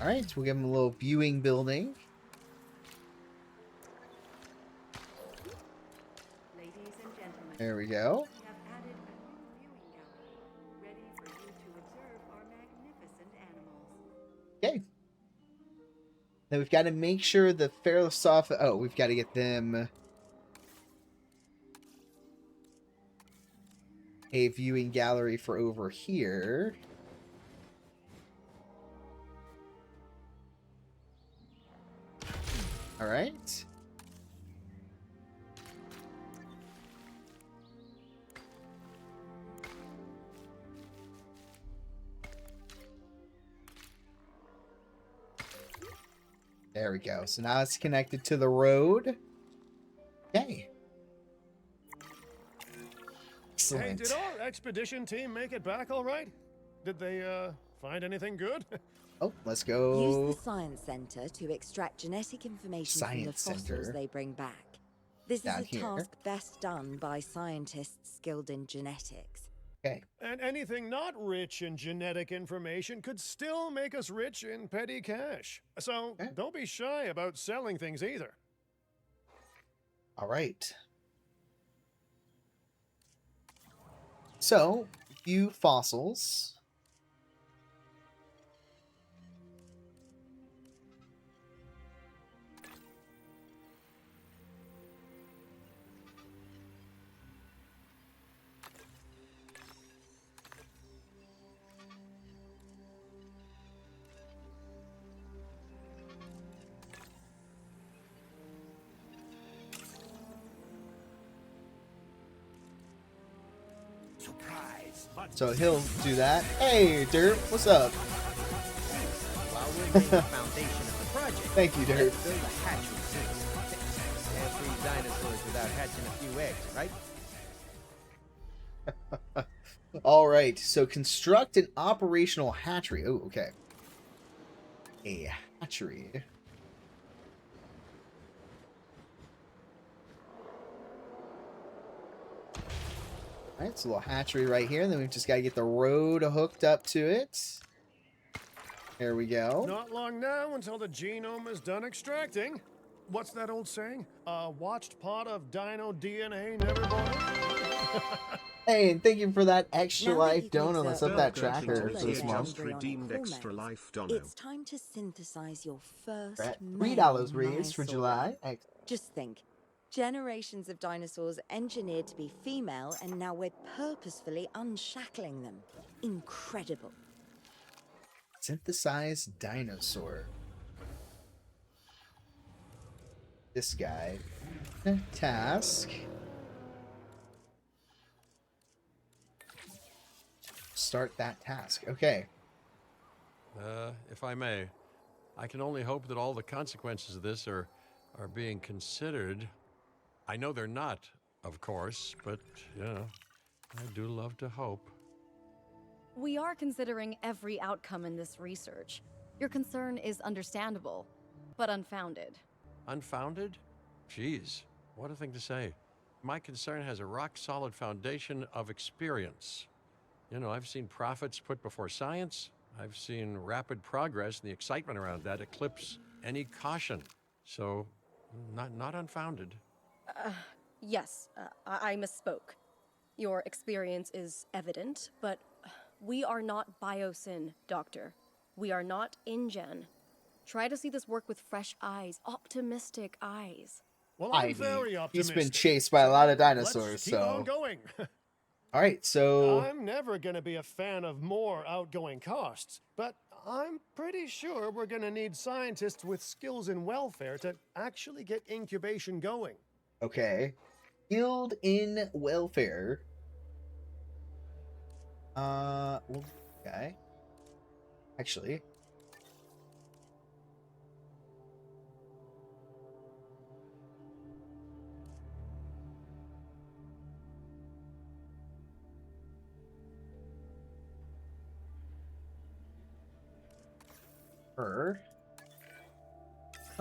All right, we'll give him a little viewing building. Ladies and gentlemen, There we go. we have added a new viewing gallery, ready for you to observe our magnificent animals. Okay. Then we've got to make sure the Ferrosoft. Oh, we've got to get them a viewing gallery for over here. All right. There we go. So now it's connected to the road. Okay. Hey, Excellent. did our expedition team make it back all right? Did they, find anything good? Oh, let's Use go. the Science Center to extract genetic information from the Science fossils Center. they bring back. This is Down a here. task best done by scientists skilled in genetics. Okay. And anything not rich in genetic information could still make us rich in petty cash. So Okay. don't be shy about selling things either. All right. So, view fossils. So he'll do that. Hey, Dirt, what's up? While we're laying the foundation of the project, Thank you, Dirt. let's build a hatchery too. Can't breed dinosaurs without hatching a few eggs, right? All right, so construct an operational hatchery. Oh, okay. A hatchery. All right, so a little hatchery right here. Then we've just got to get the road hooked up to it. There we go. Not long now until the genome is done extracting. What's that old saying? A watched pot of dino DNA never boiled? Hey, and thank you for that extra Now that life you can donut. Let's up that observe tracker all for those this month. embryonic redeemed extra hormones, life dono. it's time to synthesize your first Right, male $3 raised for dinosaur. July. Just think. Generations of dinosaurs engineered to be female, and now we're purposefully unshackling them. Incredible. Synthesized dinosaur. This guy. Task. Start that task. Okay. If I may, I can only hope that all the consequences of this are being considered. I know they're not, of course, but, you know, I do love to hope. We are considering every outcome in this research. Your concern is understandable, but unfounded. Unfounded? Jeez, what a thing to say. My concern has a rock-solid foundation of experience. You know, I've seen profits put before science. I've seen rapid progress, and the excitement around that eclipse any caution. So, not unfounded. Yes, I misspoke. Your experience is evident, but we are not Biosyn, Doctor. We are not InGen. Try to see this work with fresh eyes, optimistic eyes. Well, I I'm very mean, optimistic. he's been chased by a lot of Let's dinosaurs, keep so. on going. All right, so I'm never going to be a fan of more outgoing costs, but I'm pretty sure we're going to need scientists with skills in welfare to actually get incubation going. okay, skilled in welfare. Well, okay. Actually, her.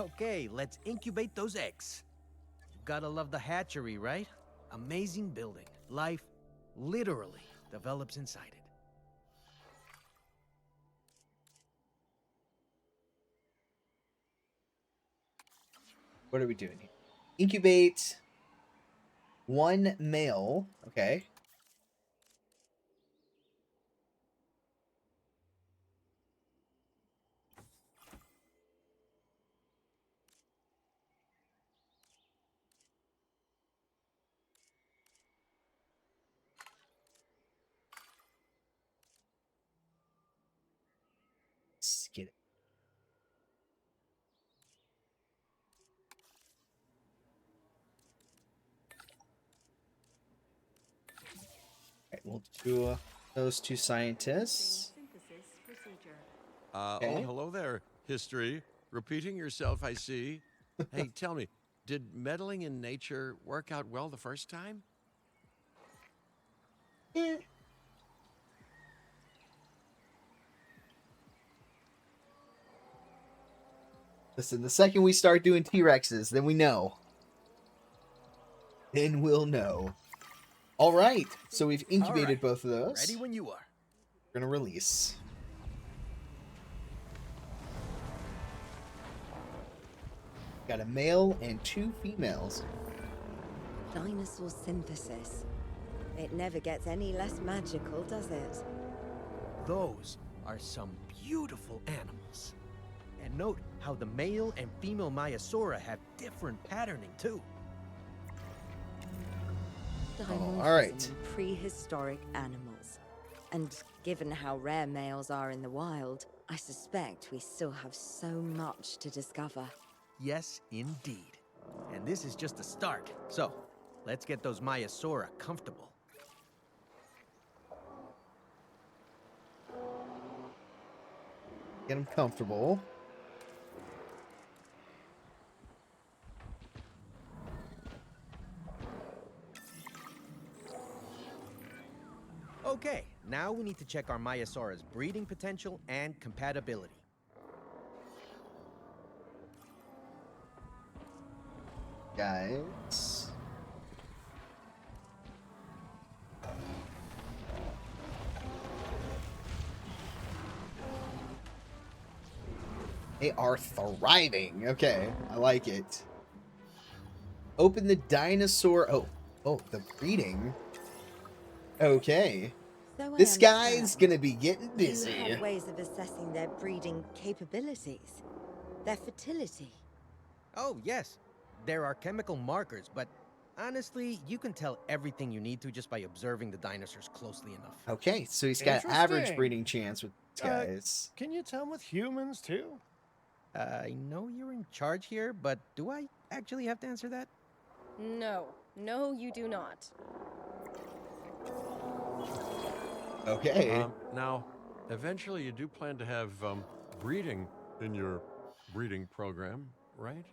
Okay, let's incubate those eggs. You gotta love the hatchery, right? Amazing building. Life literally develops inside it. What are we doing here? Incubate one male. Okay. Let's get it. Okay, we'll do those two scientists. Synthesis procedure. Okay. Oh, hello there, history. Repeating yourself, I see. Hey, tell me, did meddling in nature work out well the first time? Eh. Listen, the second we start doing T-Rexes, then we know. Then we'll know. All right, so we've incubated right. both of those. Ready when you are. We're gonna release. Got a male and two females. Dinosaur synthesis. It never gets any less magical, does it? Those are some beautiful animals. And note how the male and female Maiasaura have different patterning too. Dimorphism all right. in prehistoric animals. And given how rare males are in the wild, I suspect we still have so much to discover. Yes, indeed. And this is just the start. So, let's get those Maiasaura comfortable. Get them comfortable. Okay, now we need to check our Maiasaura's breeding potential and compatibility. Guys. They are thriving. Okay, I like it. Open the dinosaur. Oh, the breeding. Okay. So I This guy's understand gonna be getting you busy. have ways of assessing their breeding capabilities, their fertility. Oh, yes. There are chemical markers, but honestly, you can tell everything you need to just by observing the dinosaurs closely enough. Okay, so he's got average Interesting. breeding chance with these guys. Can you tell with humans too? I know you're in charge here, but do I actually have to answer that? No, no, you do not. Okay. Now, eventually you do plan to have breeding in your breeding program, right?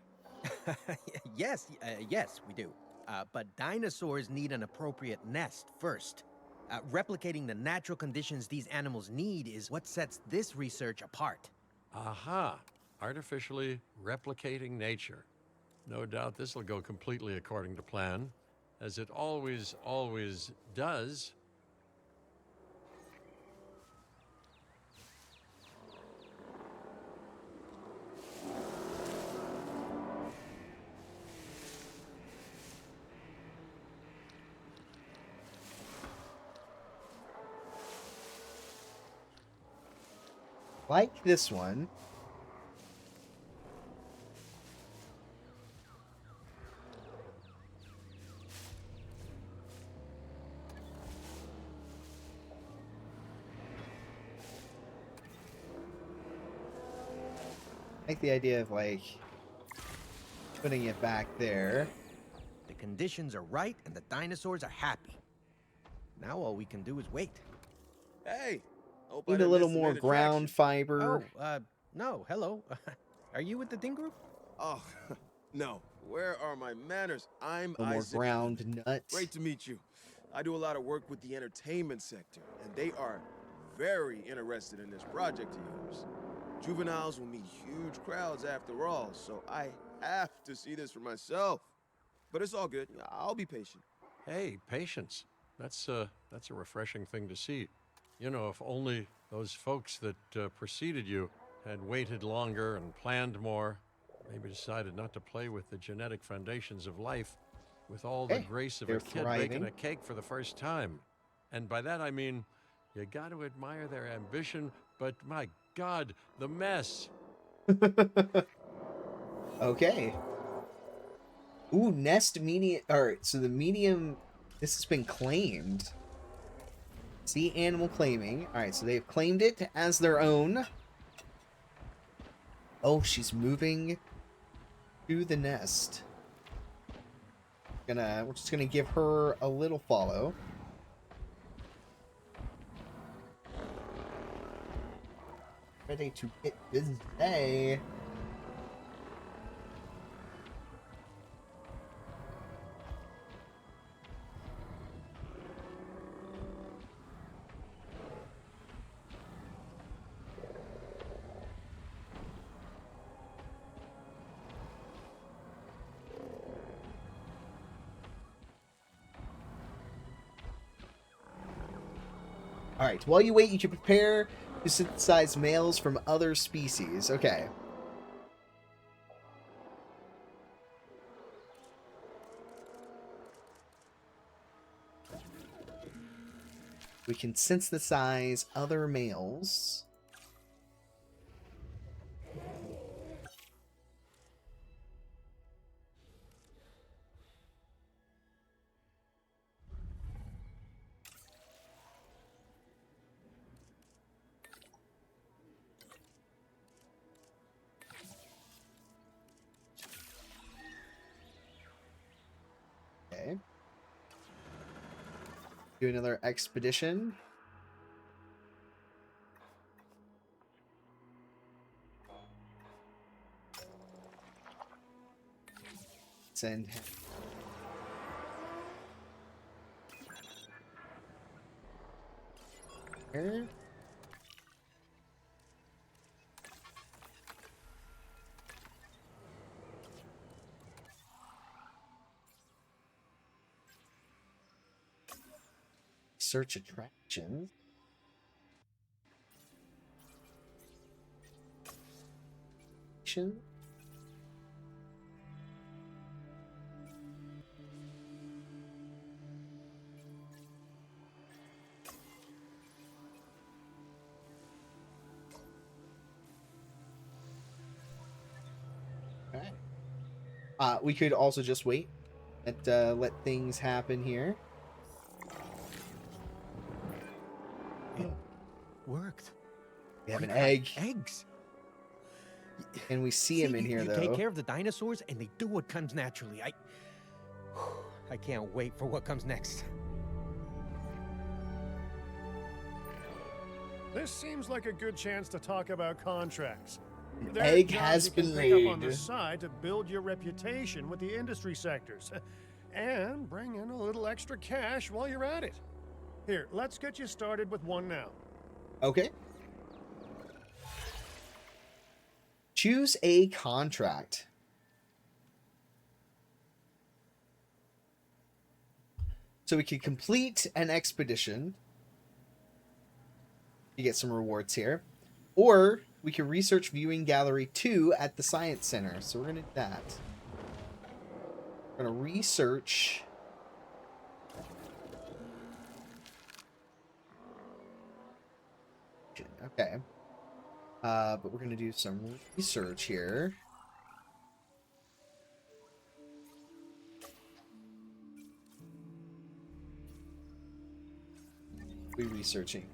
Yes, yes, we do. But dinosaurs need an appropriate nest first. Replicating the natural conditions these animals need is what sets this research apart. Aha! Artificially replicating nature. No doubt this will go completely according to plan, as it always does. Like this one. Like the idea of like putting it back there. The conditions are right and the dinosaurs are happy. Now all we can do is wait. Hey! Hope I Need a didn't little miss the more main ground attraction. fiber. Oh, no, hello. Are you with the Ding Group? Oh, no. Where are my manners? I'm A little more Isaac. ground nuts. Great to meet you. I do a lot of work with the entertainment sector, and they are very interested in this project of yours. Juveniles will meet huge crowds after all, so I have to see this for myself. But it's all good. I'll be patient. Hey, patience. That's a refreshing thing to see. You know, if only those folks that preceded you had waited longer and planned more, maybe decided not to play with the genetic foundations of life with all the Hey, grace of they're a kid baking thriving. a cake for the first time. And by that I mean, you got to admire their ambition, but my God, the mess. Okay. Ooh, nest medium. Alright, so the medium. This has been claimed. See animal claiming. Alright, so they've claimed it as their own. Oh, she's moving to the nest. We're just gonna give her a little follow. Ready to get busy. Alright, while you wait, you can prepare to synthesize males from other species. Okay. We can synthesize other males. Okay. Do another expedition. Send him. Here. Search attractions. Okay. We could also just wait and let things happen here. It worked. We have We an got egg, Eggs. and we see him in here you though. take care of the dinosaurs, and they do what comes naturally. I can't wait for what comes next. This seems like a good chance to talk about contracts. An There are egg jobs has you can been pick up on the laid. side to build your reputation with the industry sectors, and bring in a little extra cash while you're at it. Here, let's get you started with one now. Okay. Choose a contract. So we can complete an expedition. You get some rewards here. Or we can research viewing gallery 2 at the science center. So we're going to do that. We're going to research. Okay. But we're going to do some research here. We're researching.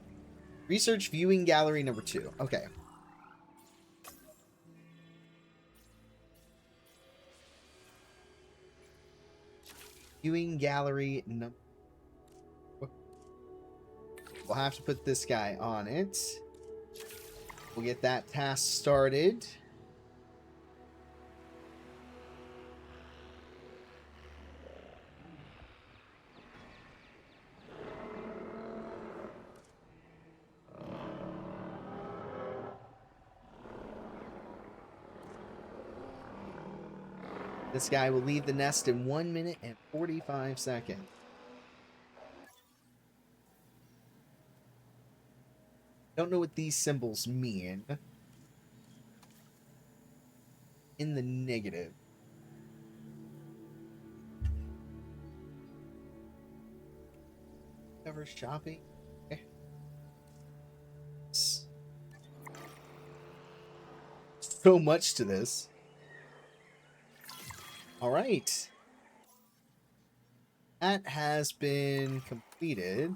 Research viewing gallery number 2. Okay. Viewing gallery number. We'll have to put this guy on it. We'll get that task started. This guy will leave the nest in 1 minute and 45 seconds. Don't know what these symbols mean. In the negative. Cover shopping. Okay. So much to this. All right. That has been completed.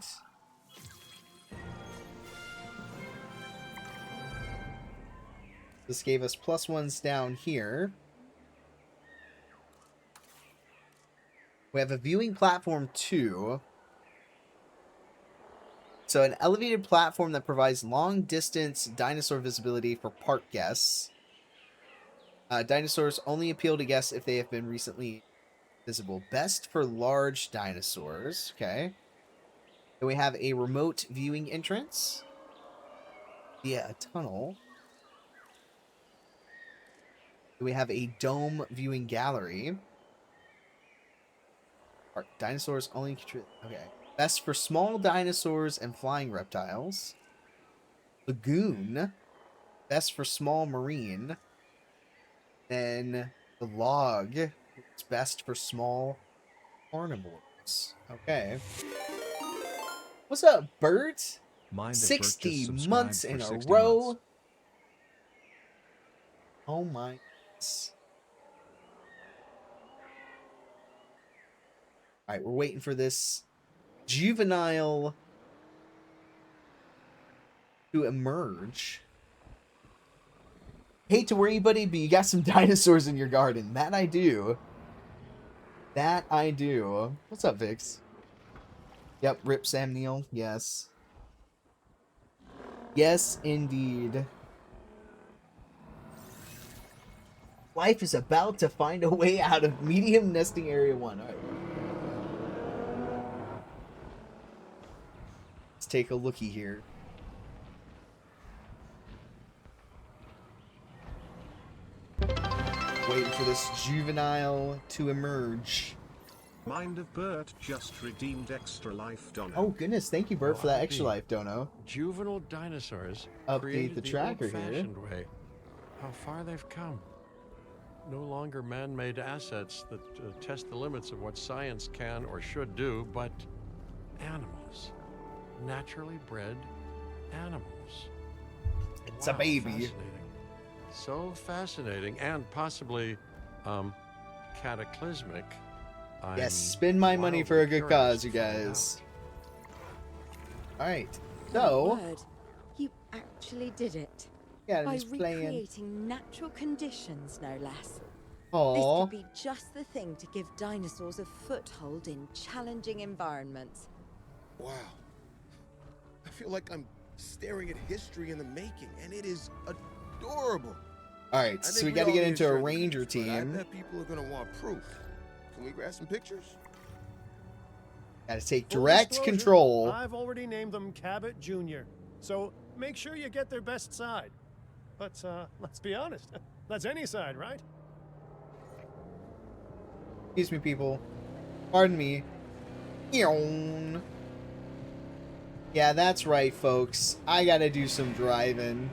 This gave us +1s down here. We have a viewing platform 2. So an elevated platform that provides long-distance dinosaur visibility for park guests. Dinosaurs only appeal to guests if they have been recently visible. Best for large dinosaurs. Okay. Then we have a remote viewing entrance via a tunnel. Then we have a dome viewing gallery. Dinosaurs only contribute. Okay. Best for small dinosaurs and flying reptiles. Lagoon. Best for small marine. Then the log. It's best for small carnivores. Okay. What's up, Bert? Mind if Bert 60 just subscribed months for in a 60 row. months? Oh my. Alright, we're waiting for this juvenile to emerge. Hate to worry, buddy, but you got some dinosaurs in your garden. That I do. That I do. What's up, Vix? Yep, rip Sam Neill. Yes. Yes, indeed. Life is about to find a way out of medium nesting area 1. All right. Let's take a looky here. Waiting for this juvenile to emerge. Mind if Bert just redeemed extra life dono? Oh goodness, thank you, Bert, for that extra life dono. Juvenile dinosaurs Update created the tracker here. old-fashioned way. How far they've come. No longer man-made assets that test the limits of what science can or should do, but animals. Naturally bred animals. It's a baby. Fascinating. So fascinating and possibly cataclysmic. Yes, spend my money for a good cause, you guys. Alright, so... Word. You actually did it. Yeah, By just playing. recreating natural conditions, no less. Aww. This could be just the thing to give dinosaurs a foothold in challenging environments. Wow. I feel like I'm staring at history in the making, and it is adorable. Alright, I so think we gotta all get need into a certain ranger things, but I team. bet people are gonna want proof. Can we grab some pictures? Gotta take Full direct disclosure, control. I've already named them Cabot Jr., so make sure you get their best side. But let's be honest, that's any side, right? Excuse me, people. Pardon me. Eon. Yeah, that's right, folks. I gotta do some driving.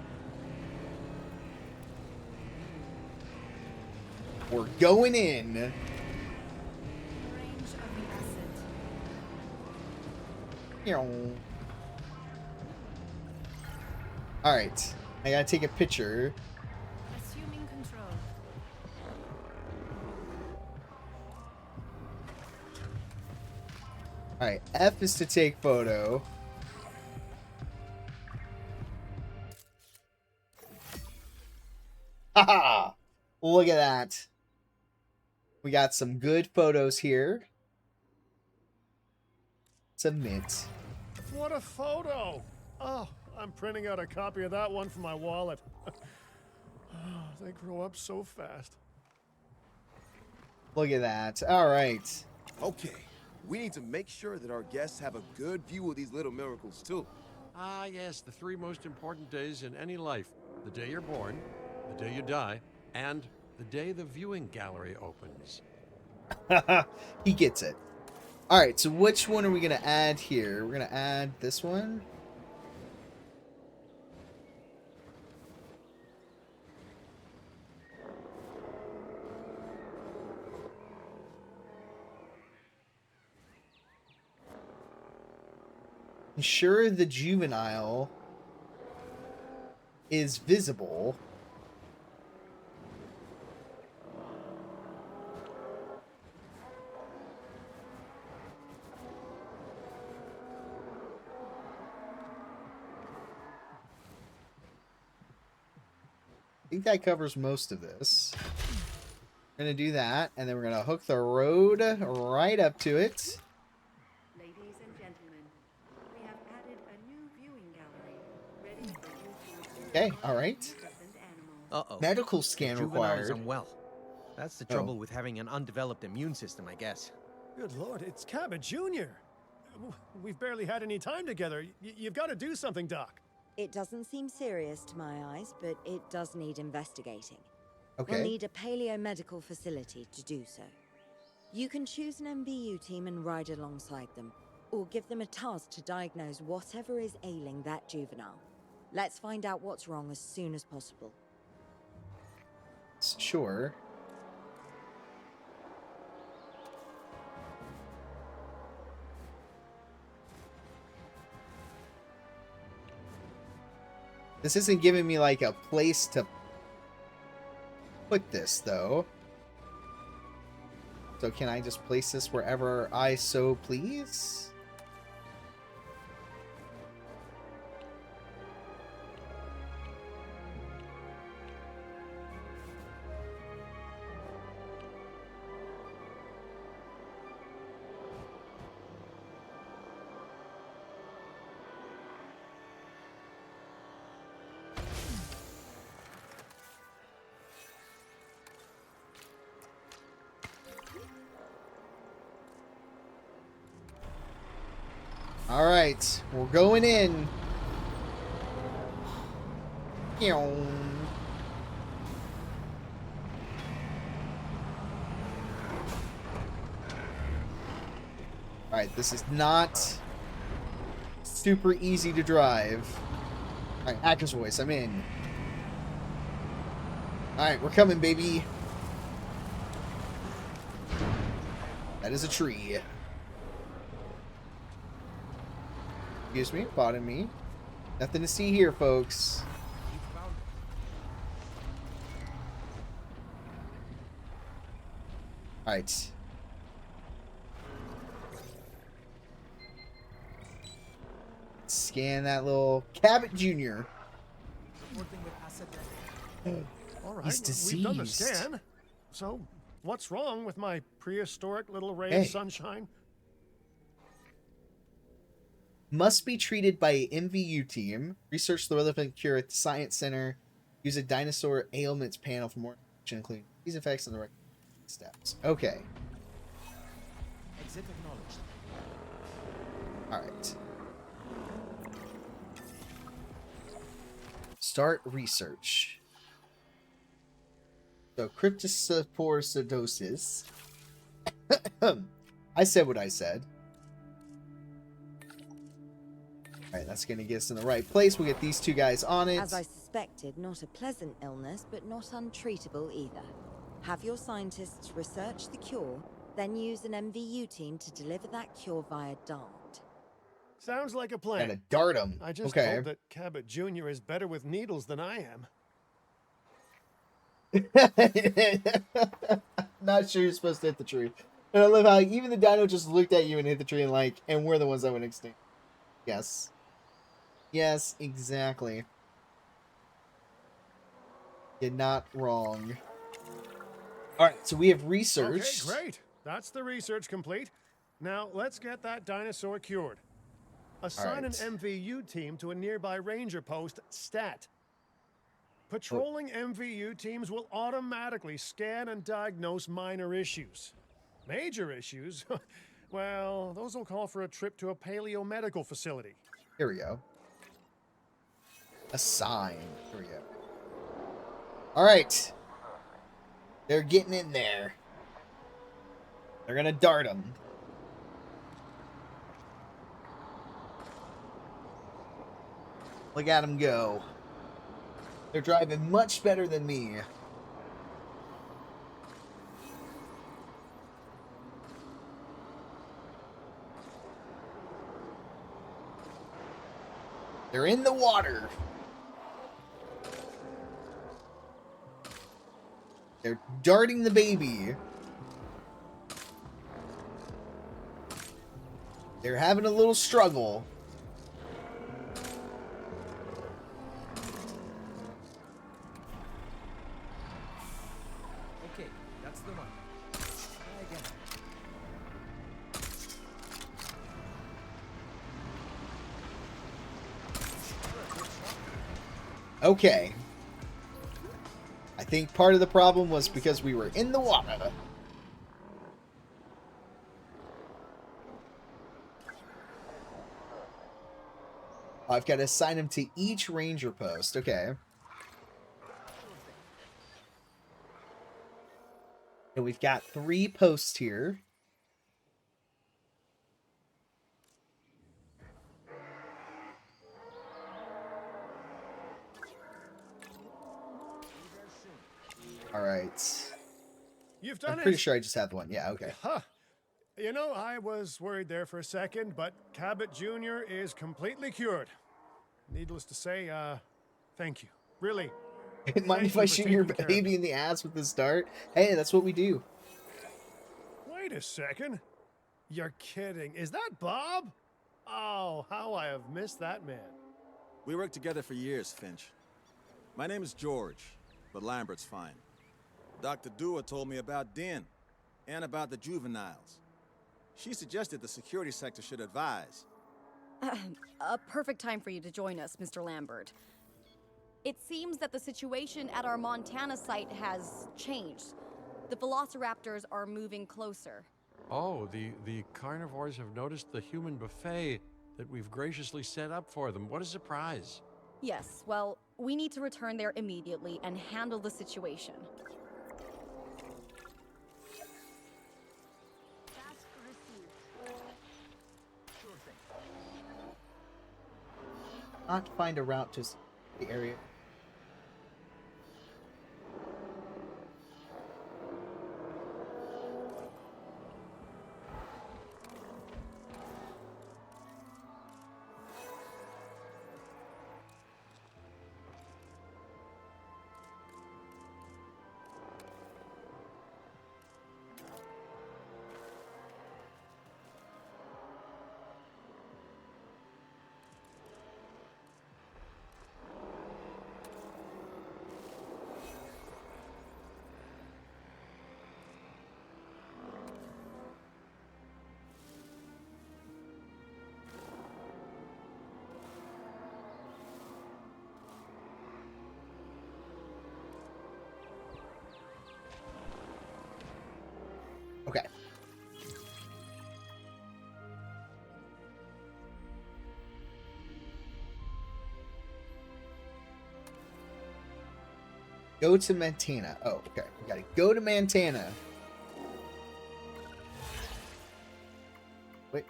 We're going in. Range of the asset. Eon. Alright. I gotta take a picture. Assuming control. Alright, F is to take photo. Haha! Look at that. We got some good photos here. Submit. What a photo! Oh, I'm printing out a copy of that one for my wallet. Oh, they grow up so fast. Look at that. Alright. Okay, we need to make sure that our guests have a good view of these little miracles, too. Ah, yes, the 3 most important days in any life. The day you're born, the day you die, and the day the viewing gallery opens. He gets it. Alright, so which one are we going to add here? We're going to add this one. Ensure the juvenile is visible. I think that covers most of this. We're going to do that, and then we're going to hook the road right up to it. Ladies and gentlemen, we have added a new viewing gallery, ready for you to observe Okay, our alright. magnificent animals. Uh-oh. Medical scan Juvenile is required. unwell. That's the trouble with having an undeveloped immune system, I guess. Good lord, it's Cabot Jr. We've barely had any time together. You've got to do something, Doc. It doesn't seem serious to my eyes, but it does need investigating. Okay. We'll need a paleomedical facility to do so. You can choose an MVU team and ride alongside them, or give them a task to diagnose whatever is ailing that juvenile. Let's find out what's wrong as soon as possible. Sure. This isn't giving me like a place to put this though. So can I just place this wherever I so please? All right, we're going in. All right, this is not super easy to drive. All right, actor's voice, I'm in. All right, we're coming, baby. That is a tree. Excuse me, pardon me. Nothing to see here, folks. Alright. Scan that little Cabot Jr. All right, He's we've done the diseased. scan. So, what's wrong with my prehistoric little ray Hey. of sunshine? Must be treated by an MVU team. Research the relevant cure at the Science Center. Use a dinosaur ailments panel for more information, including these effects and the right steps. Okay. Exit acknowledged. Alright. Start research. So, cryptosporoidosis. I said what I said. Alright, that's going to get us in the right place. We'll get these two guys on it. As I suspected, not a pleasant illness, but not untreatable either. Have your scientists research the cure, then use an MVU team to deliver that cure via dart. Sounds like a Gotta plan. dart him. I just Okay. hope that Cabot Jr. is better with needles than I am. Not sure you're supposed to hit the tree. And I love how even the dino just looked at you and hit the tree and like, and we're the ones that went extinct. Yes. Yes, exactly. You're not wrong. Alright, so we have researched. Okay, great. That's the research complete. Now, let's get that dinosaur cured. Assign Alright. an MVU team to a nearby ranger post, Stat. Patrolling MVU teams will automatically scan and diagnose minor issues. Major issues? Well, those will call for a trip to a paleomedical facility. Here we go. Assign. Here we go. Alright. They're getting in there. They're gonna dart them. Look at them go. They're driving much better than me. They're in the water. They're darting the baby. They're having a little struggle. Okay, that's the one. Try again. Okay. I think part of the problem was because we were in the water. I've got to assign them to each ranger post. Okay. And we've got 3 posts here. All right. You've done I'm it. pretty sure I just have one. Yeah, okay. Huh. You know, I was worried there for a second, but Cabot Jr. is completely cured. Needless to say, thank you. Really. Mind Thank if you I for shoot your taking care of baby in the ass with this dart? Hey, that's what we do. Wait a second. You're kidding. Is that Bob? Oh, how I have missed that man. We worked together for years, Finch. My name is George, but Lambert's fine. Dr. Dewar told me about Den, and about the juveniles. She suggested the security sector should advise. A perfect time for you to join us, Mr. Lambert. It seems that the situation at our Montana site has changed. The velociraptors are moving closer. Oh, the carnivores have noticed the human buffet that we've graciously set up for them. What a surprise. Yes, well, we need to return there immediately and handle the situation. Not find a route to the area. Okay. Go to Montana. Oh, okay. We gotta go to Montana. Wait.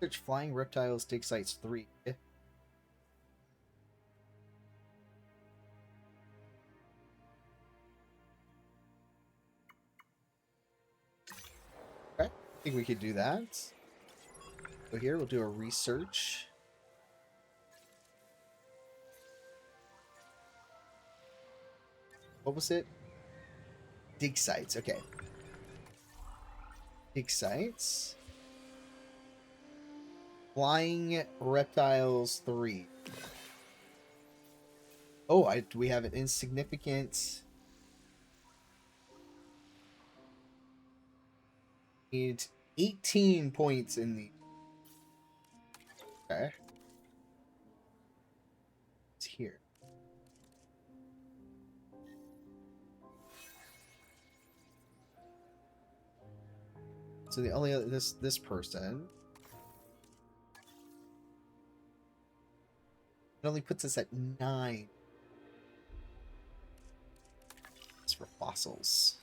Search flying reptiles, dig sites 3. Okay. I think we could do that. So here we'll do a research. What was it? Dig sites. Okay. Dig sites. Flying reptiles 3. Oh, we have an insignificant. Need 18 points in the. Okay. It's here. So the only other, this person. It only puts us at 9. That's for fossils.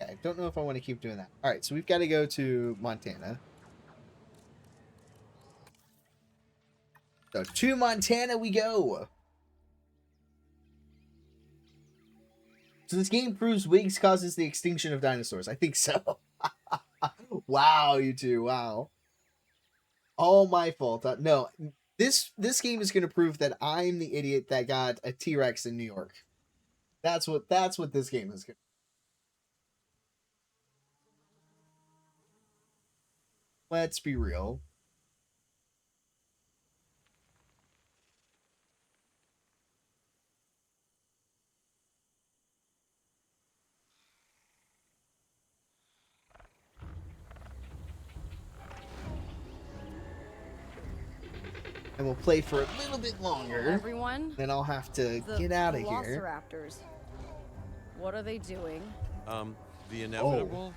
I don't know if I want to keep doing that. All right, so we've got to go to Montana. So to Montana we go. So this game proves wigs causes the extinction of dinosaurs. I think so. Wow, you two. Wow. All my fault. No, this game is going to prove that I'm the idiot that got a T-Rex in New York. That's what this game is going to. Let's be real. And we'll play for a little bit longer. Everyone, then I'll have to the get out of here. Velociraptors. What are they doing? The inevitable.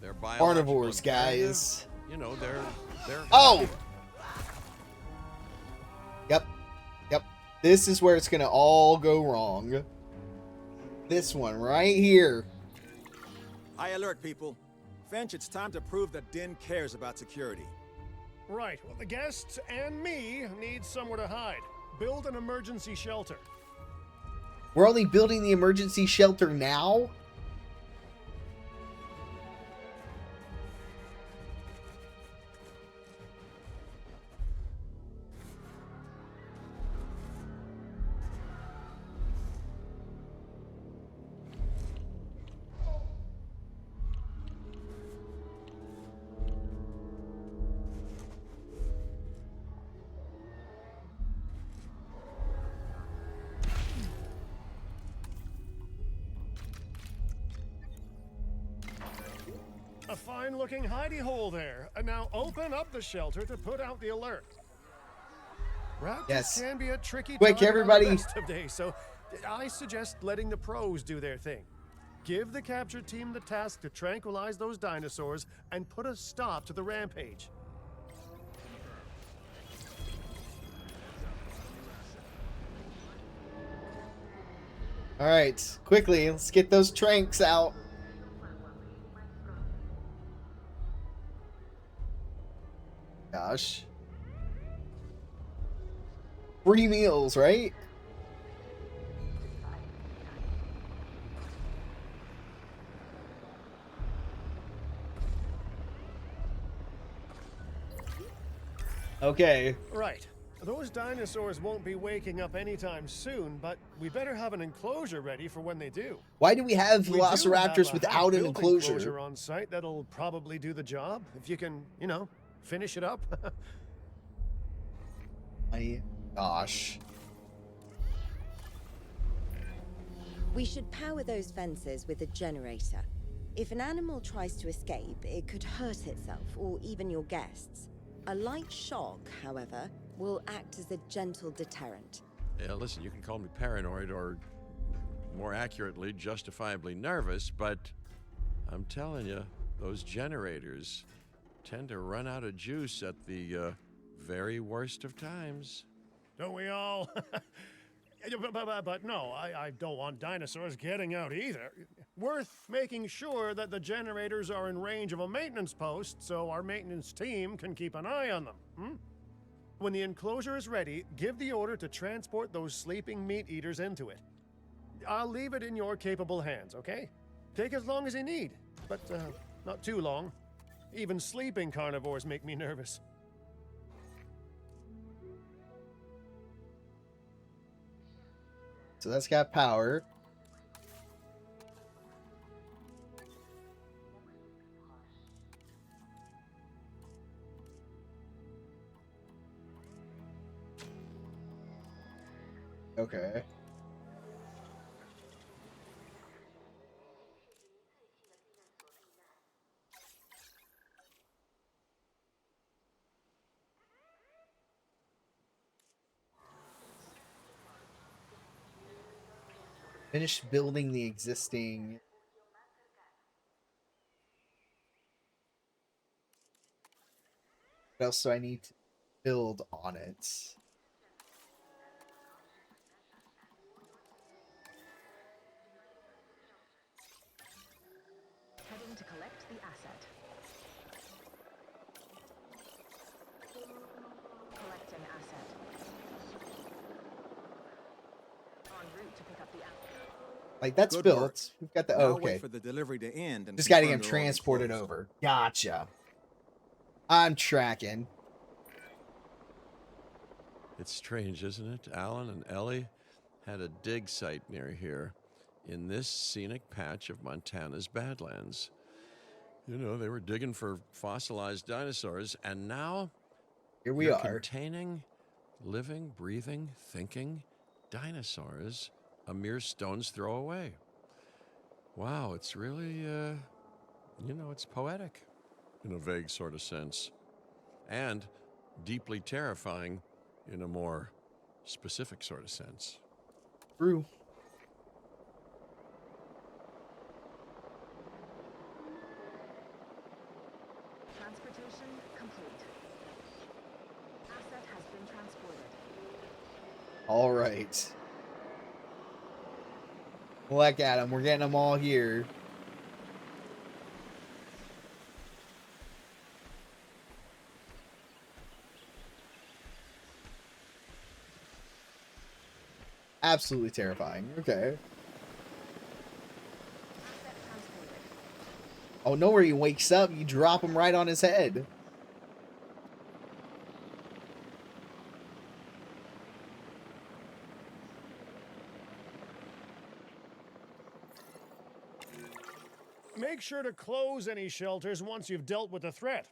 They're carnivores, guys. You know, they're. Oh. Yep. This is where it's gonna all go wrong. This one right here. I alert people. Finch, it's time to prove that Din cares about security. Right. Well, the guests and me need somewhere to hide. Build an emergency shelter. We're only building the emergency shelter now? A fine-looking hidey hole there. And now open up the shelter to put out the alert. Raptors Yes. can be a tricky Quick, target everybody. on the best of days, so I suggest letting the pros do their thing. Give the capture team the task to tranquilize those dinosaurs and put a stop to the rampage. All right, quickly, let's get those tranks out. Gosh. Free meals, right? Okay. Right. Those dinosaurs won't be waking up anytime soon, but we better have an enclosure ready for when they do. Why do we have We do have velociraptors a without an half-built enclosure? on site that'll probably do the job if you can, you know, finish it up. My gosh. We should power those fences with a generator. If an animal tries to escape, it could hurt itself or even your guests. A light shock, however, will act as a gentle deterrent. Yeah, listen, you can call me paranoid or, more accurately, justifiably nervous, but I'm telling you, those generators tend to run out of juice at the very worst of times. Don't we all? But no, I don't want dinosaurs getting out either. Worth making sure that the generators are in range of a maintenance post so our maintenance team can keep an eye on them. When the enclosure is ready, give the order to transport those sleeping meat eaters into it. I'll leave it in your capable hands, okay? Take as long as you need, but not too long. Even sleeping carnivores make me nervous. So that's got power. Okay. Finish building the existing. What else do I need to build on it? Heading to collect the asset. Collecting asset. En route to pick up the asset. Like, that's Good built. work. We've got the Now okay. wait for the delivery to end and Just got to confirm get him they're all transported enclosed. over. Gotcha. I'm tracking. It's strange, isn't it? Alan and Ellie had a dig site near here in this scenic patch of Montana's Badlands. You know, they were digging for fossilized dinosaurs, and now Here we you're are. containing living, breathing, thinking dinosaurs a mere stone's throw away. Wow, it's really, you know, it's poetic in a vague sort of sense, and deeply terrifying in a more specific sort of sense. True. Transportation complete. Asset has been transported. All right. Look at them. We're getting them all here. Absolutely terrifying. Okay. Asset transported. Oh, no, where he wakes up, you drop him right on his head. Make sure to close any shelters once you've dealt with the threat.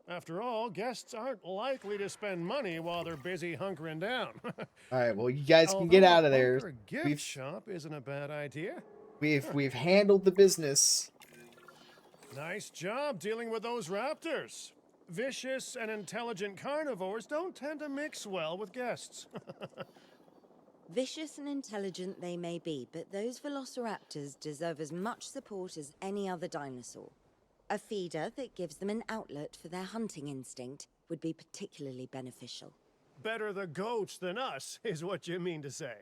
After all, guests aren't likely to spend money while they're busy hunkering down. All right, well, you guys can get out of there. A gift shop isn't a bad idea. We've handled the business. Nice job dealing with those raptors. Vicious and intelligent carnivores don't tend to mix well with guests. Vicious and intelligent they may be, but those velociraptors deserve as much support as any other dinosaur. A feeder that gives them an outlet for their hunting instinct would be particularly beneficial. Better the goats than us, is what you mean to say.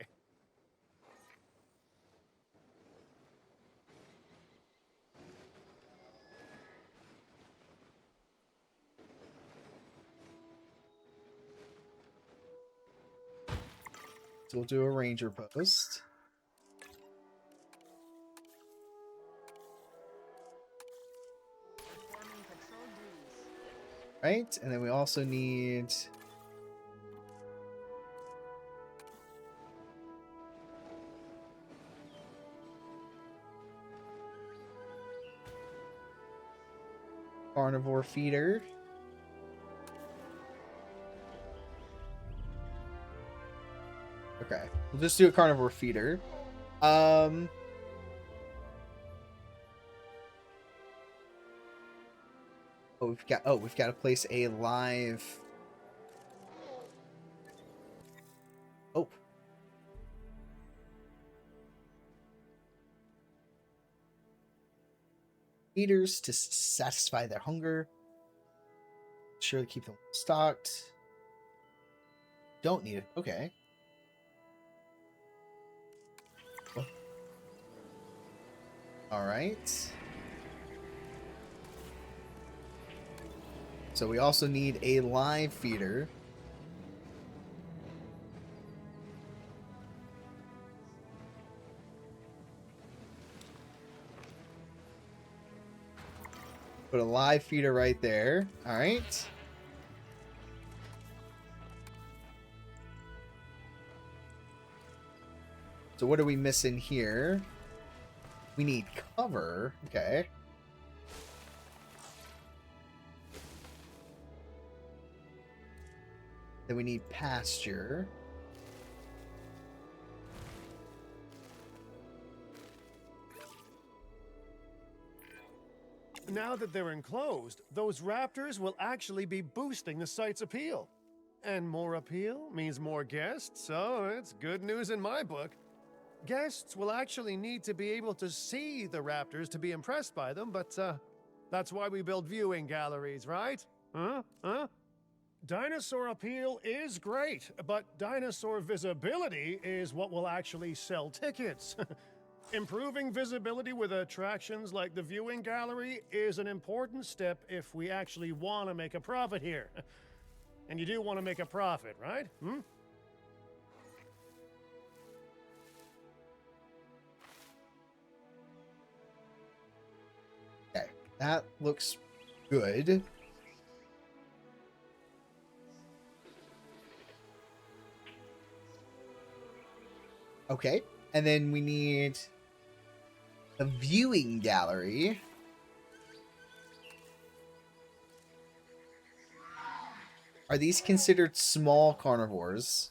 So we'll do a ranger post. Performing patrol duties. Right, and then we also need... carnivore feeder. Okay, we'll just do a carnivore feeder. We've got to place a live. Oh. Feeders to satisfy their hunger. Sure to keep them stocked. Don't need it. Okay. All right. So we also need a live feeder. Put a live feeder right there. All right. So what are we missing here? We need cover. Okay. Then we need pasture. Now that they're enclosed, those raptors will actually be boosting the site's appeal. And more appeal means more guests, so it's good news in my book. Guests will actually need to be able to see the raptors to be impressed by them, but that's why we build viewing galleries, right? Huh? Dinosaur appeal is great, but dinosaur visibility is what will actually sell tickets. Improving visibility with attractions like the viewing gallery is an important step if we actually want to make a profit here. And you do want to make a profit, right? Okay, that looks good. Okay, and then we need a viewing gallery. Are these considered small carnivores?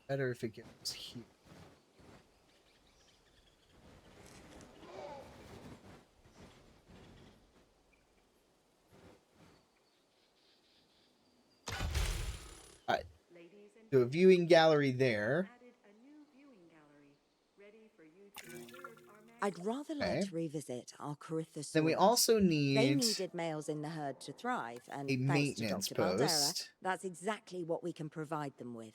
Better if it goes here. Alright. Do a viewing gallery there. I'd rather like to revisit our Corythosaurus. Then we also They need needed males in the herd to thrive, and a thanks to maintenance Dr. Baldera, post. that's exactly what we can provide them with.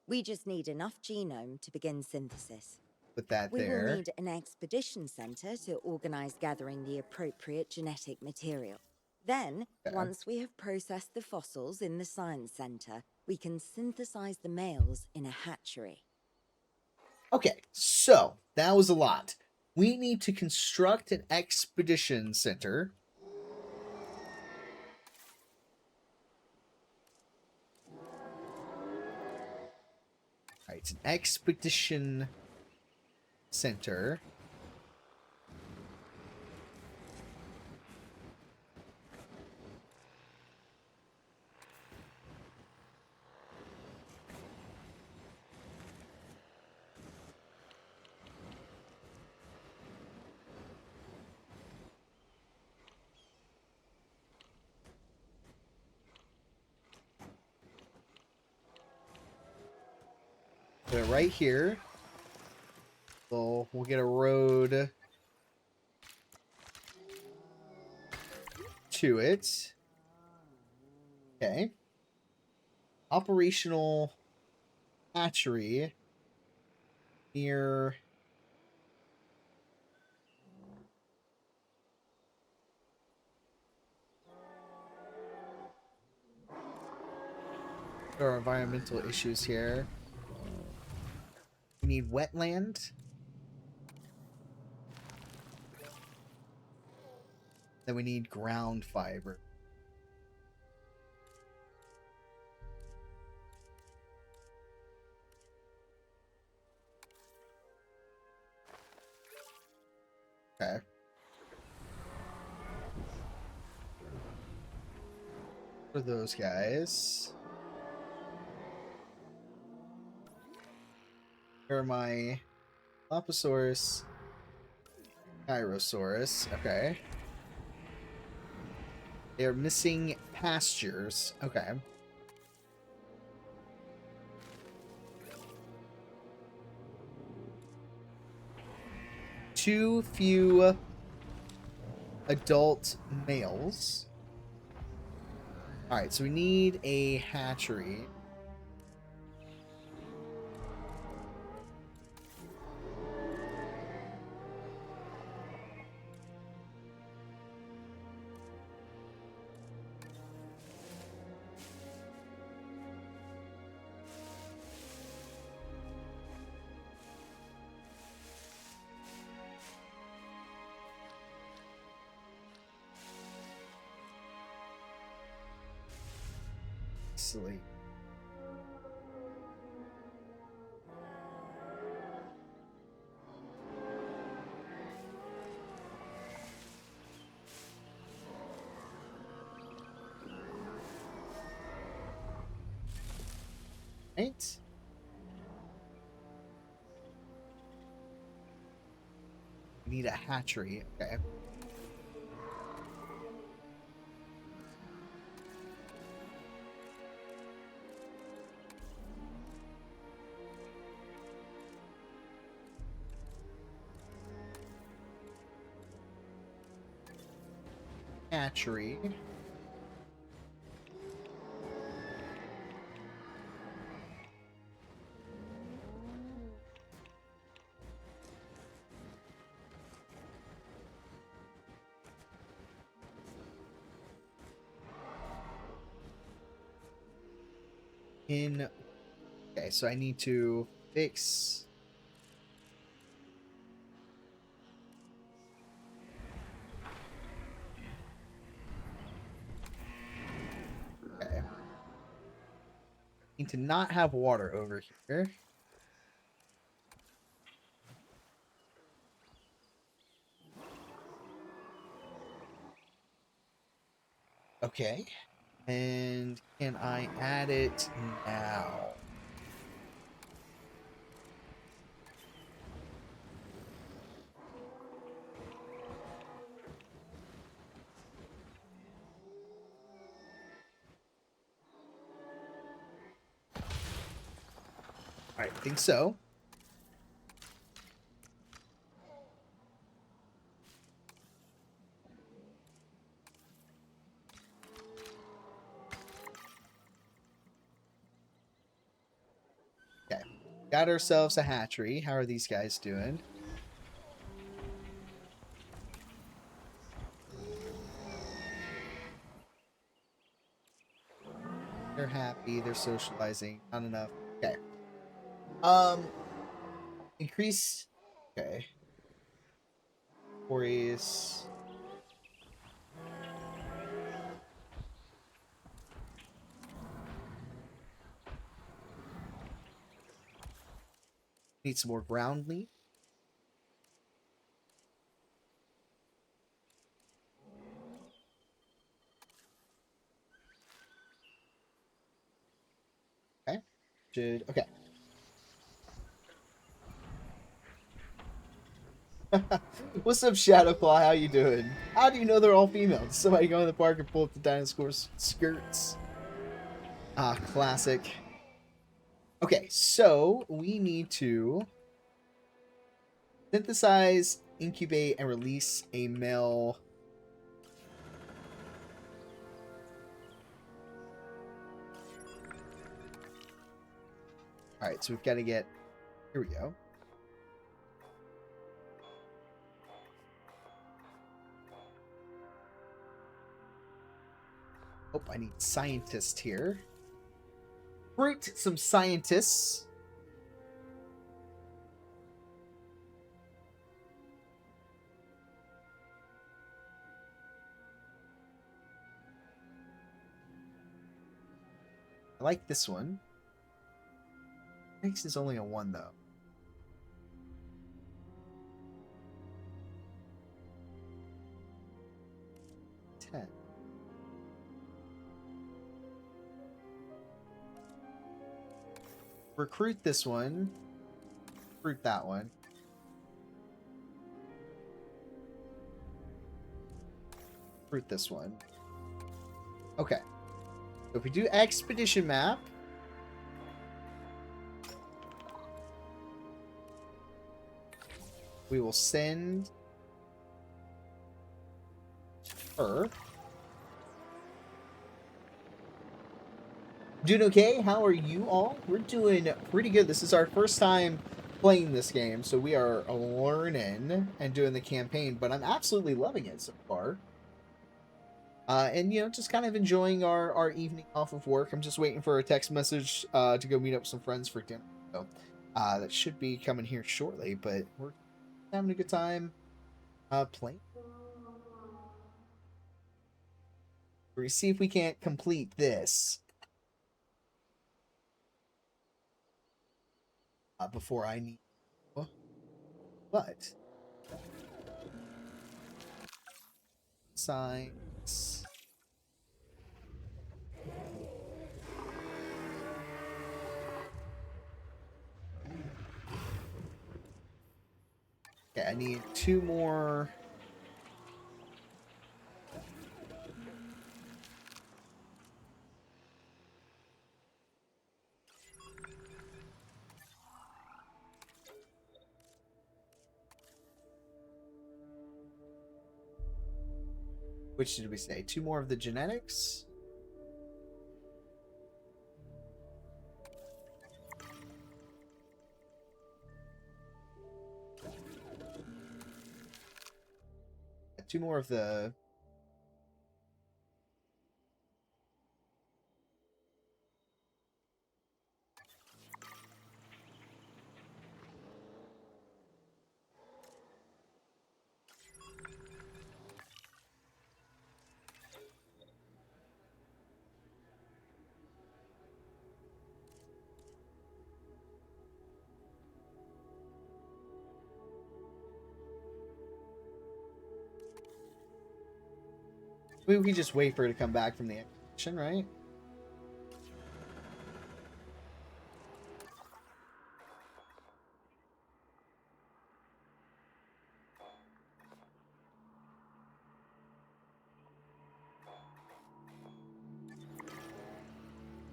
We just need enough genome to begin synthesis. Put that We there. will need an expedition center to organize gathering the appropriate genetic material. Then, once we have processed the fossils in the science center, we can synthesize the males in a hatchery. Okay, so that was a lot. We need to construct an expedition center. Alright, it's an expedition center. Put it right here. So we'll get a road to it. Okay. Operational hatchery near there are environmental issues here. We need wetland. Then we need ground fiber. Okay. For those guys. Here are my Dilophosaurus, Gyrosaurus. Okay. They are missing pastures. Okay. Too few adult males. Alright, so we need a hatchery. Silly. Right. We need a hatchery. Okay. Hatchery. Okay, so I need to fix. Okay. Need to not have water over here. Okay. And can I add it now? I think so. Okay. Got ourselves a hatchery. How are these guys doing? They're happy. They're socializing. Not enough. Okay. Increase. Okay. Glorious. Need some more ground meat. Okay. Okay. What's up, Shadowclaw? How you doing? How do you know they're all female? Did somebody go in the park and pull up the dinosaur's skirts? Ah, classic. Okay, so we need to synthesize, incubate, and release a male. Alright, so we've got to get... Here we go. Oh, I need scientists here. Recruit some scientists. I like this one. Next is only a 1, though. Recruit this one. Recruit that one. Recruit this one. Okay. So if we do expedition map. We will send her. Doing okay? How are you all? We're doing pretty good. This is our first time playing this game, so we are learning and doing the campaign, but I'm absolutely loving it so far. And, you know, just kind of enjoying our evening off of work. I'm just waiting for a text message to go meet up with some friends for dinner. So that should be coming here shortly, but we're having a good time playing. We're gonna see if we can't complete this. before I need. But science. Okay, I need 2 more. Which did we say? 2 more of the genetics? Two more of the... We could just wait for her to come back from the action, right?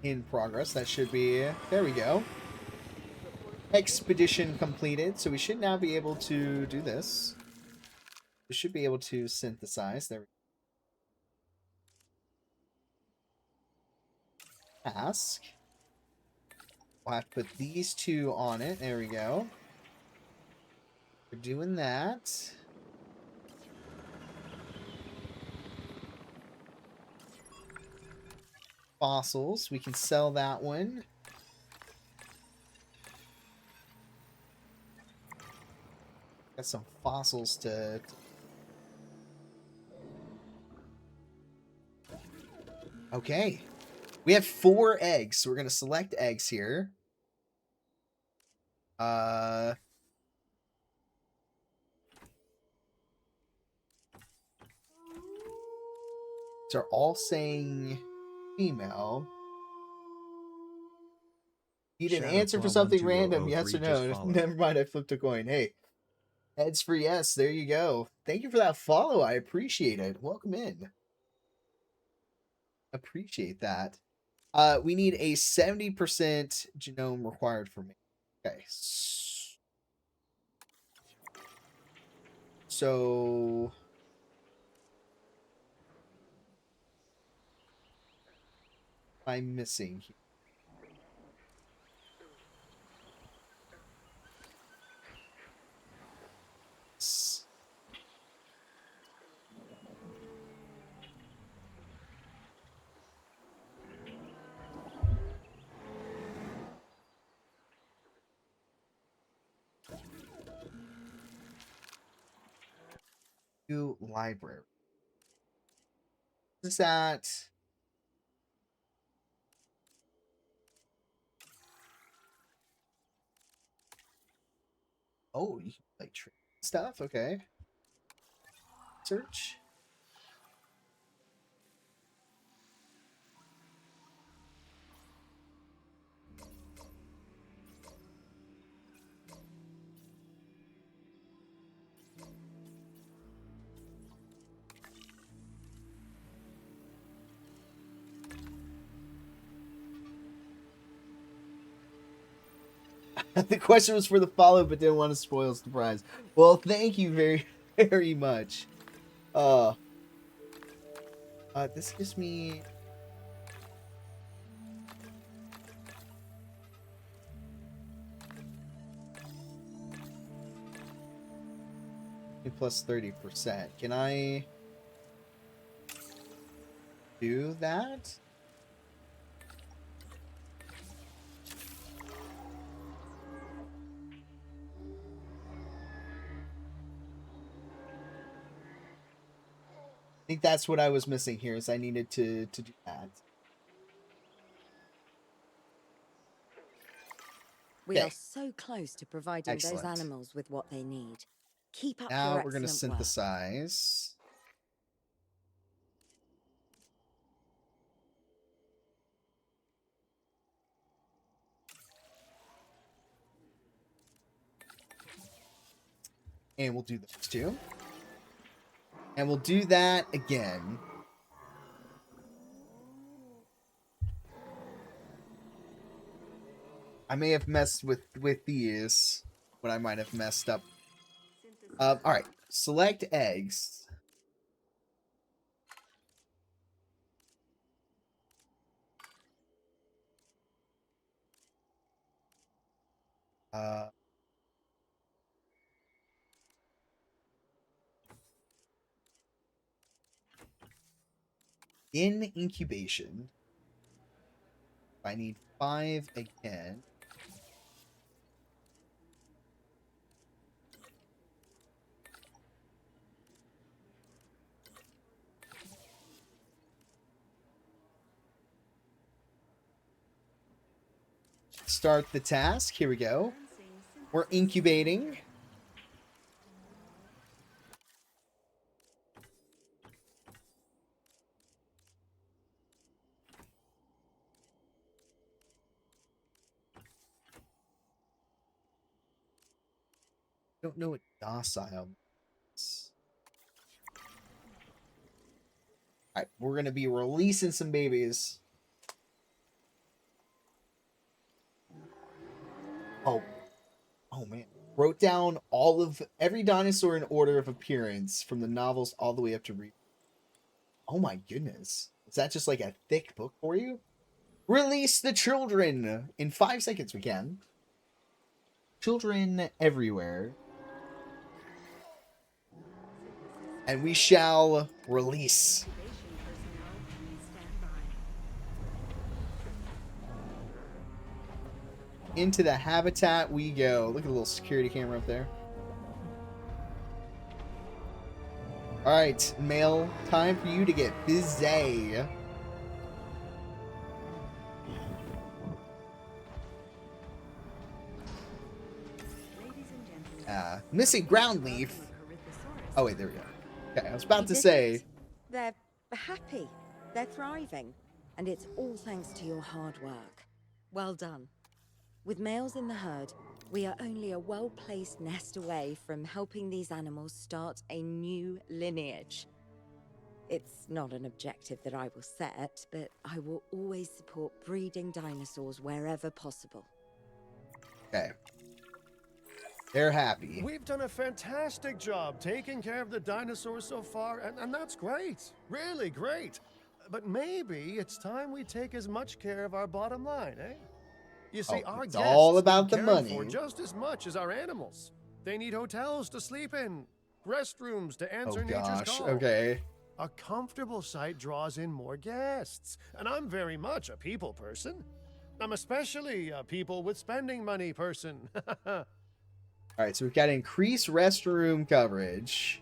In progress. That should be... There we go. Expedition completed. So we should now be able to do this. We should be able to synthesize. There we go. Task. We'll have to put these 2 on it. There we go. We're doing that. Fossils. We can sell that one. Got some fossils to... Okay. We have 4 eggs, so we're going to select eggs here. These are all saying female. Need an answer for something random, yes or no? Never mind, I flipped a coin. Hey, heads for yes. There you go. Thank you for that follow. I appreciate it. Welcome in. Appreciate that. We need a 70% genome required for me. Okay. So... I'm missing here. New library. Is that... Oh, you can like trade stuff. Okay. Search. The question was for the follow, but didn't want to spoil surprise. Well, thank you very, very much. This gives me... plus 30%. Can I do that? I think that's what I was missing here, is I needed to do that. We Okay. are so close to providing those Excellent. animals with what they need. Keep up Now your we're going to excellent work. synthesize. And we'll do those two. And we'll do that again. I may have messed with these, but I might have messed up. All right, select eggs. In incubation, I need 5 again. Start the task. Here we go. We're incubating. Don't know what docile is. Alright, we're gonna be releasing some babies. Oh man. Wrote down every dinosaur in order of appearance from the novels all the way up to Oh my goodness. Is that just like a thick book for you? Release the children! In 5 seconds we can. Children everywhere. And we shall release. Into the habitat we go. Look at the little security camera up there. Alright, male, time for you to get busy. Missing ground leaf. Oh wait, there we go. Okay, I was about to say. They're happy. They're thriving. And it's all thanks to your hard work. Well done. With males in the herd, we are only a well-placed nest away from helping these animals start a new lineage. It's not an objective that I will set, but I will always support breeding dinosaurs wherever possible. Okay. They're happy. We've done a fantastic job taking care of the dinosaurs so far, and that's great. Really great. But maybe it's time we take as much care of our bottom line, eh? You see, our it's guests all about need the cared money. for just as much as our animals. They need hotels to sleep in, restrooms to answer nature's call. Okay. A comfortable site draws in more guests, and I'm very much a people person. I'm especially a people with spending money person. Alright, so we've got increased restroom coverage.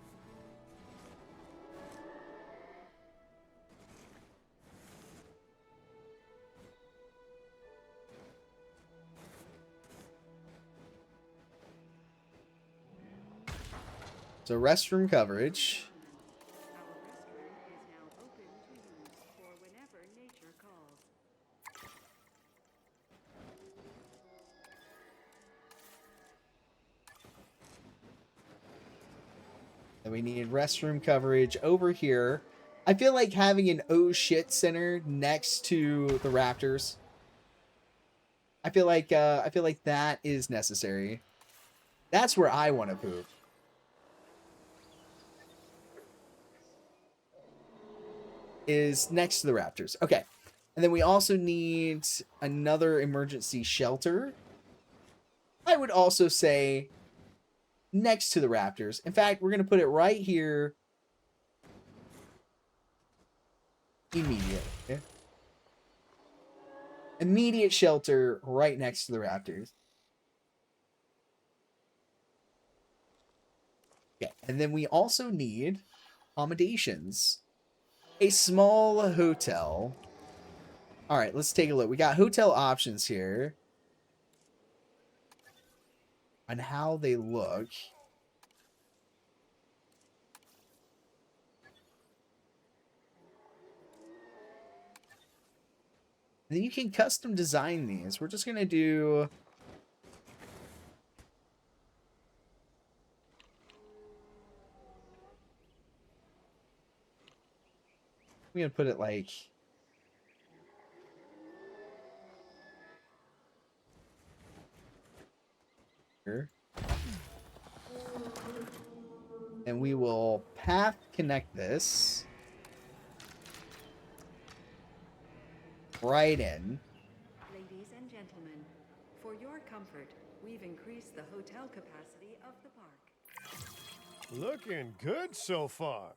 So restroom coverage. Our restroom is now open to use for whenever nature calls. And we need restroom coverage over here. I feel like having an oh shit center next to the raptors. I feel like that is necessary. That's where I want to poop. Is next to the raptors. Okay. And then we also need another emergency shelter. I would also say next to the raptors. In fact, we're going to put it right here. Immediate. Okay? Immediate shelter right next to the raptors. Okay. And then we also need accommodations. A small hotel. All right, let's take a look. We got hotel options here. on how they look. And then you can custom design these. We're just gonna do. I'm gonna put it like here. And we will path connect this right in. Ladies and gentlemen, for your comfort, we've increased the hotel capacity of the park. Looking good so far.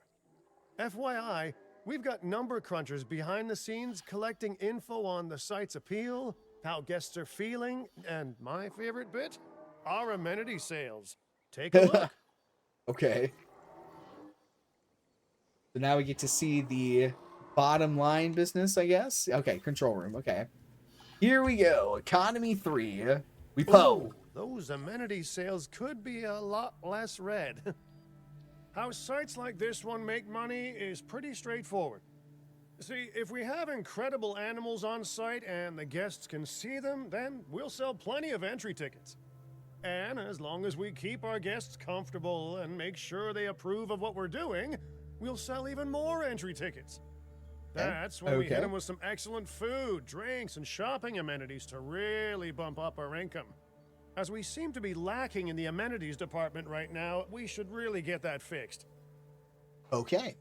FYI, we've got number crunchers behind the scenes collecting info on the site's appeal, how guests are feeling, and my favorite bit, our amenity sales. Take a look. Okay. So now we get to see the bottom line business, I guess. Okay, control room. Okay. Here we go. Economy 3. We po. Ooh, those amenity sales could be a lot less red. How sites like this one make money is pretty straightforward. See, if we have incredible animals on site and the guests can see them, then we'll sell plenty of entry tickets. And as long as we keep our guests comfortable and make sure they approve of what we're doing, we'll sell even more entry tickets. That's when we hit them with some excellent food, drinks, and shopping amenities to really bump up our income. As we seem to be lacking in the amenities department right now, we should really get that fixed. Okay.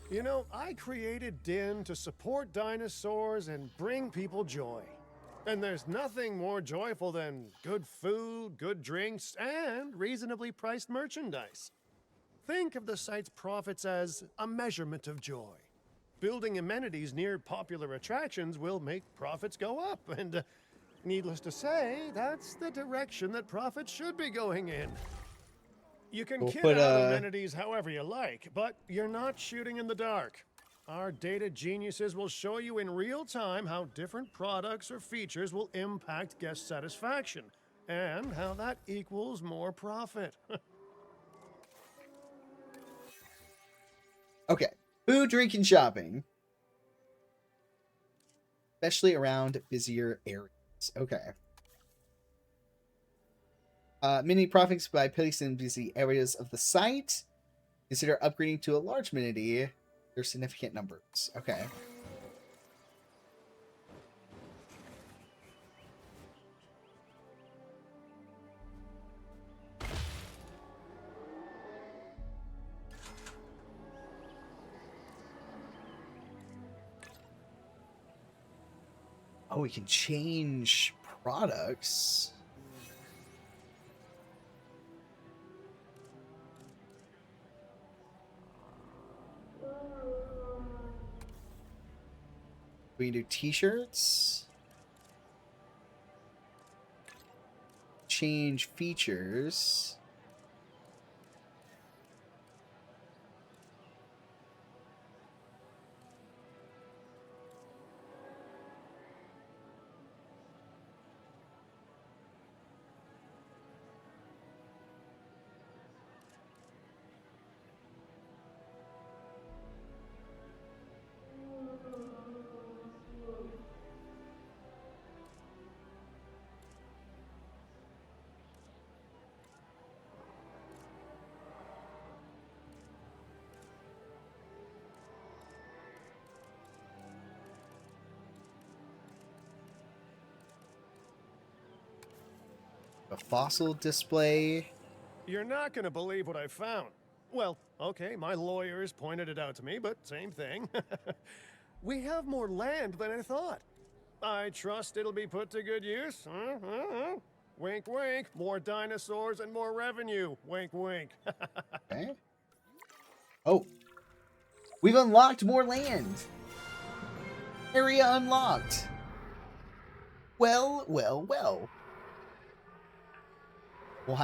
You know, I created Din to support dinosaurs and bring people joy. And there's nothing more joyful than good food, good drinks, and reasonably priced merchandise. Think of the site's profits as a measurement of joy. Building amenities near popular attractions will make profits go up, and needless to say, that's the direction that profits should be going in. You can kit out amenities however you like, but you're not shooting in the dark. Our data geniuses will show you in real time how different products or features will impact guest satisfaction, and how that equals more profit. Okay. Food, drink, and shopping. Especially around busier areas. Okay. Mini profits by placing in busy areas of the site. Consider upgrading to a large amenity. There's significant numbers. Okay. Oh, we can change products. We can do t-shirts. Change features. A fossil display. You're not going to believe what I found. Well, okay, my lawyers pointed it out to me, but same thing. We have more land than I thought. I trust it'll be put to good use. Wink, wink. More dinosaurs and more revenue. Wink, wink. Okay. Oh. We've unlocked more land. Area unlocked. Well, well, well. We'll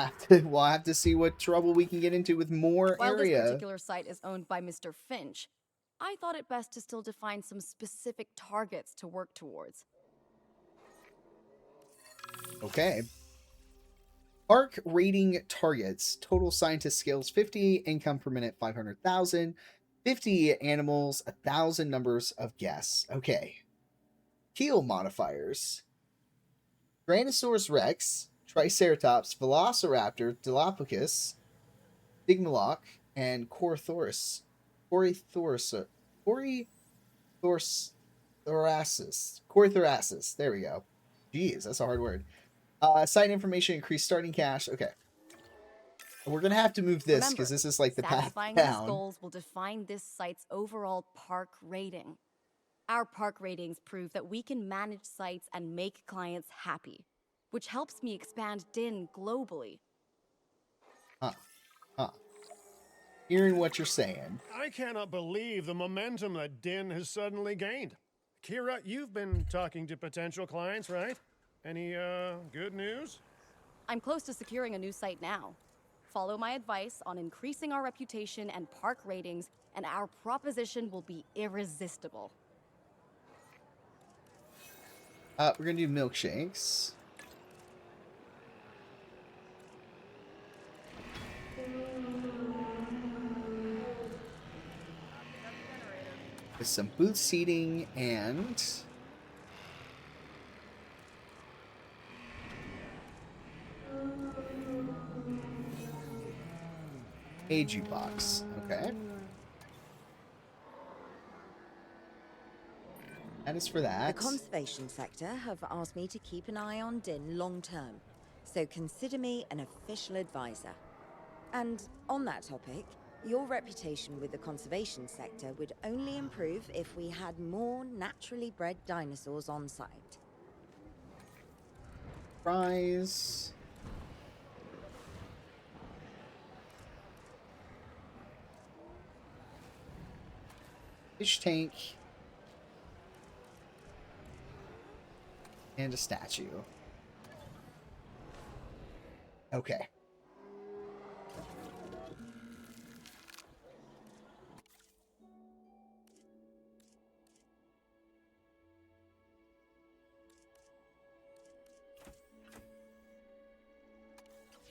have to see what trouble we can get into with more While area. this particular site is owned by Mr. Finch, I thought it best to still define some specific targets to work towards. Okay. Park rating targets. Total scientist skills 50, income per minute 500,000, 50 animals, 1,000 numbers of guests. Okay. Keel modifiers. Tyrannosaurus Rex, Triceratops, Velociraptor, Dilophosaurus, Digmaloc, and Corythosaurus. Corythosaurus. Corythoracis. There we go. Jeez, that's a hard word. Site information, increase starting cash. Okay. We're going to have to move this because this is like the path Satisfying these down. goals will define this site's overall park rating. Our park ratings prove that we can manage sites and make clients happy, which helps me expand DIN globally. Hearing what you're saying. I cannot believe the momentum that Din has suddenly gained. Kira, you've been talking to potential clients, right? Any, good news? I'm close to securing a new site now. Follow my advice on increasing our reputation and park ratings, and our proposition will be irresistible. We're going to do milkshakes. With some booth seating and a jukebox. Okay. That is for that. The conservation sector have asked me to keep an eye on Din long term, so consider me an official advisor. And on that topic, your reputation with the conservation sector would only improve if we had more naturally bred dinosaurs on site. Fries. Fish tank. And a statue. Okay.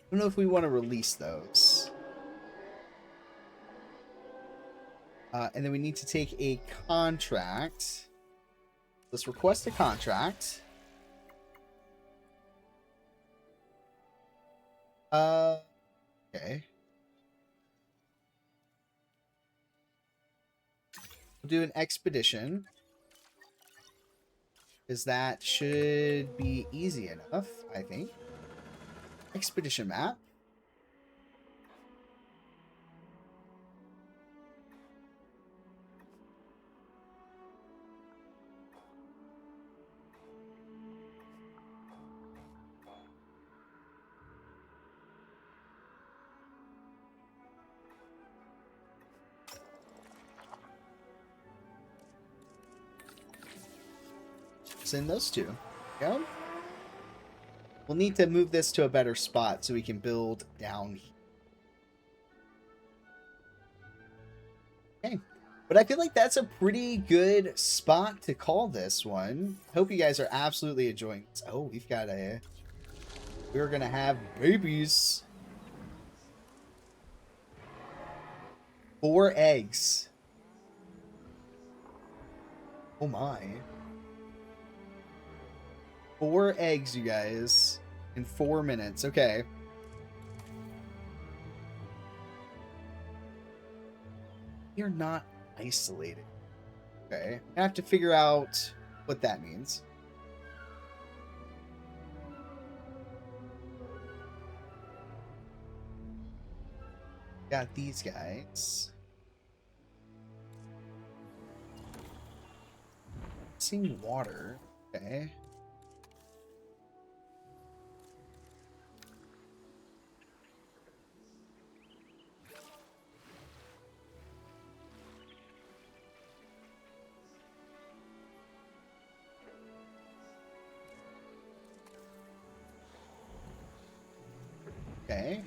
I don't know if we want to release those. And then we need to take a contract. Let's request a contract. Okay. We'll do an expedition. Because that should be easy enough, I think. Expedition map. Send those two. Go. We'll need to move this to a better spot so we can build down here. Okay. But I feel like that's a pretty good spot to call this one. Hope you guys are absolutely enjoying this. Oh, we're gonna have babies. 4 eggs. Oh my. 4 eggs, you guys, in 4 minutes. Okay. You're not isolated. Okay. I have to figure out what that means. Got these guys. Seeing water. Okay. Okay.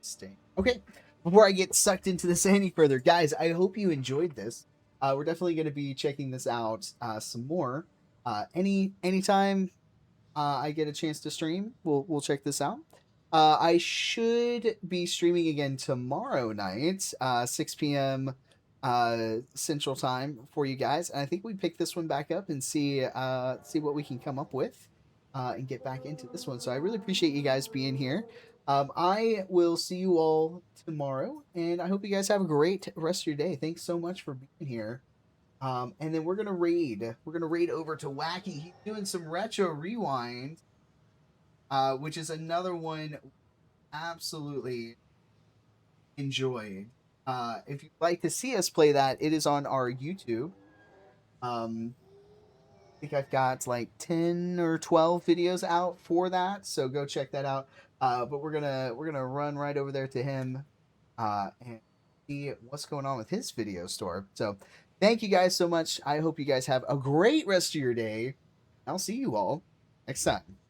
Interesting. Okay, before I get sucked into this any further, guys, I hope you enjoyed this. We're definitely going to be checking this out some more. Anytime I get a chance to stream, we'll check this out. I should be streaming again tomorrow night, 6 p.m. Central Time for you guys, and I think we pick this one back up and see what we can come up with, and get back into this one. So I really appreciate you guys being here. I will see you all tomorrow, and I hope you guys have a great rest of your day. Thanks so much for being here. And then we're gonna raid. We're gonna raid over to Wacky. He's doing some retro rewind, which is another one absolutely enjoyed. If you'd like to see us play that, it is on our YouTube. I think I've got like 10 or 12 videos out for that, so go check that out. But we're gonna run right over there to him, and see what's going on with his video store. So thank you guys so much. I hope you guys have a great rest of your day. I'll see you all next time.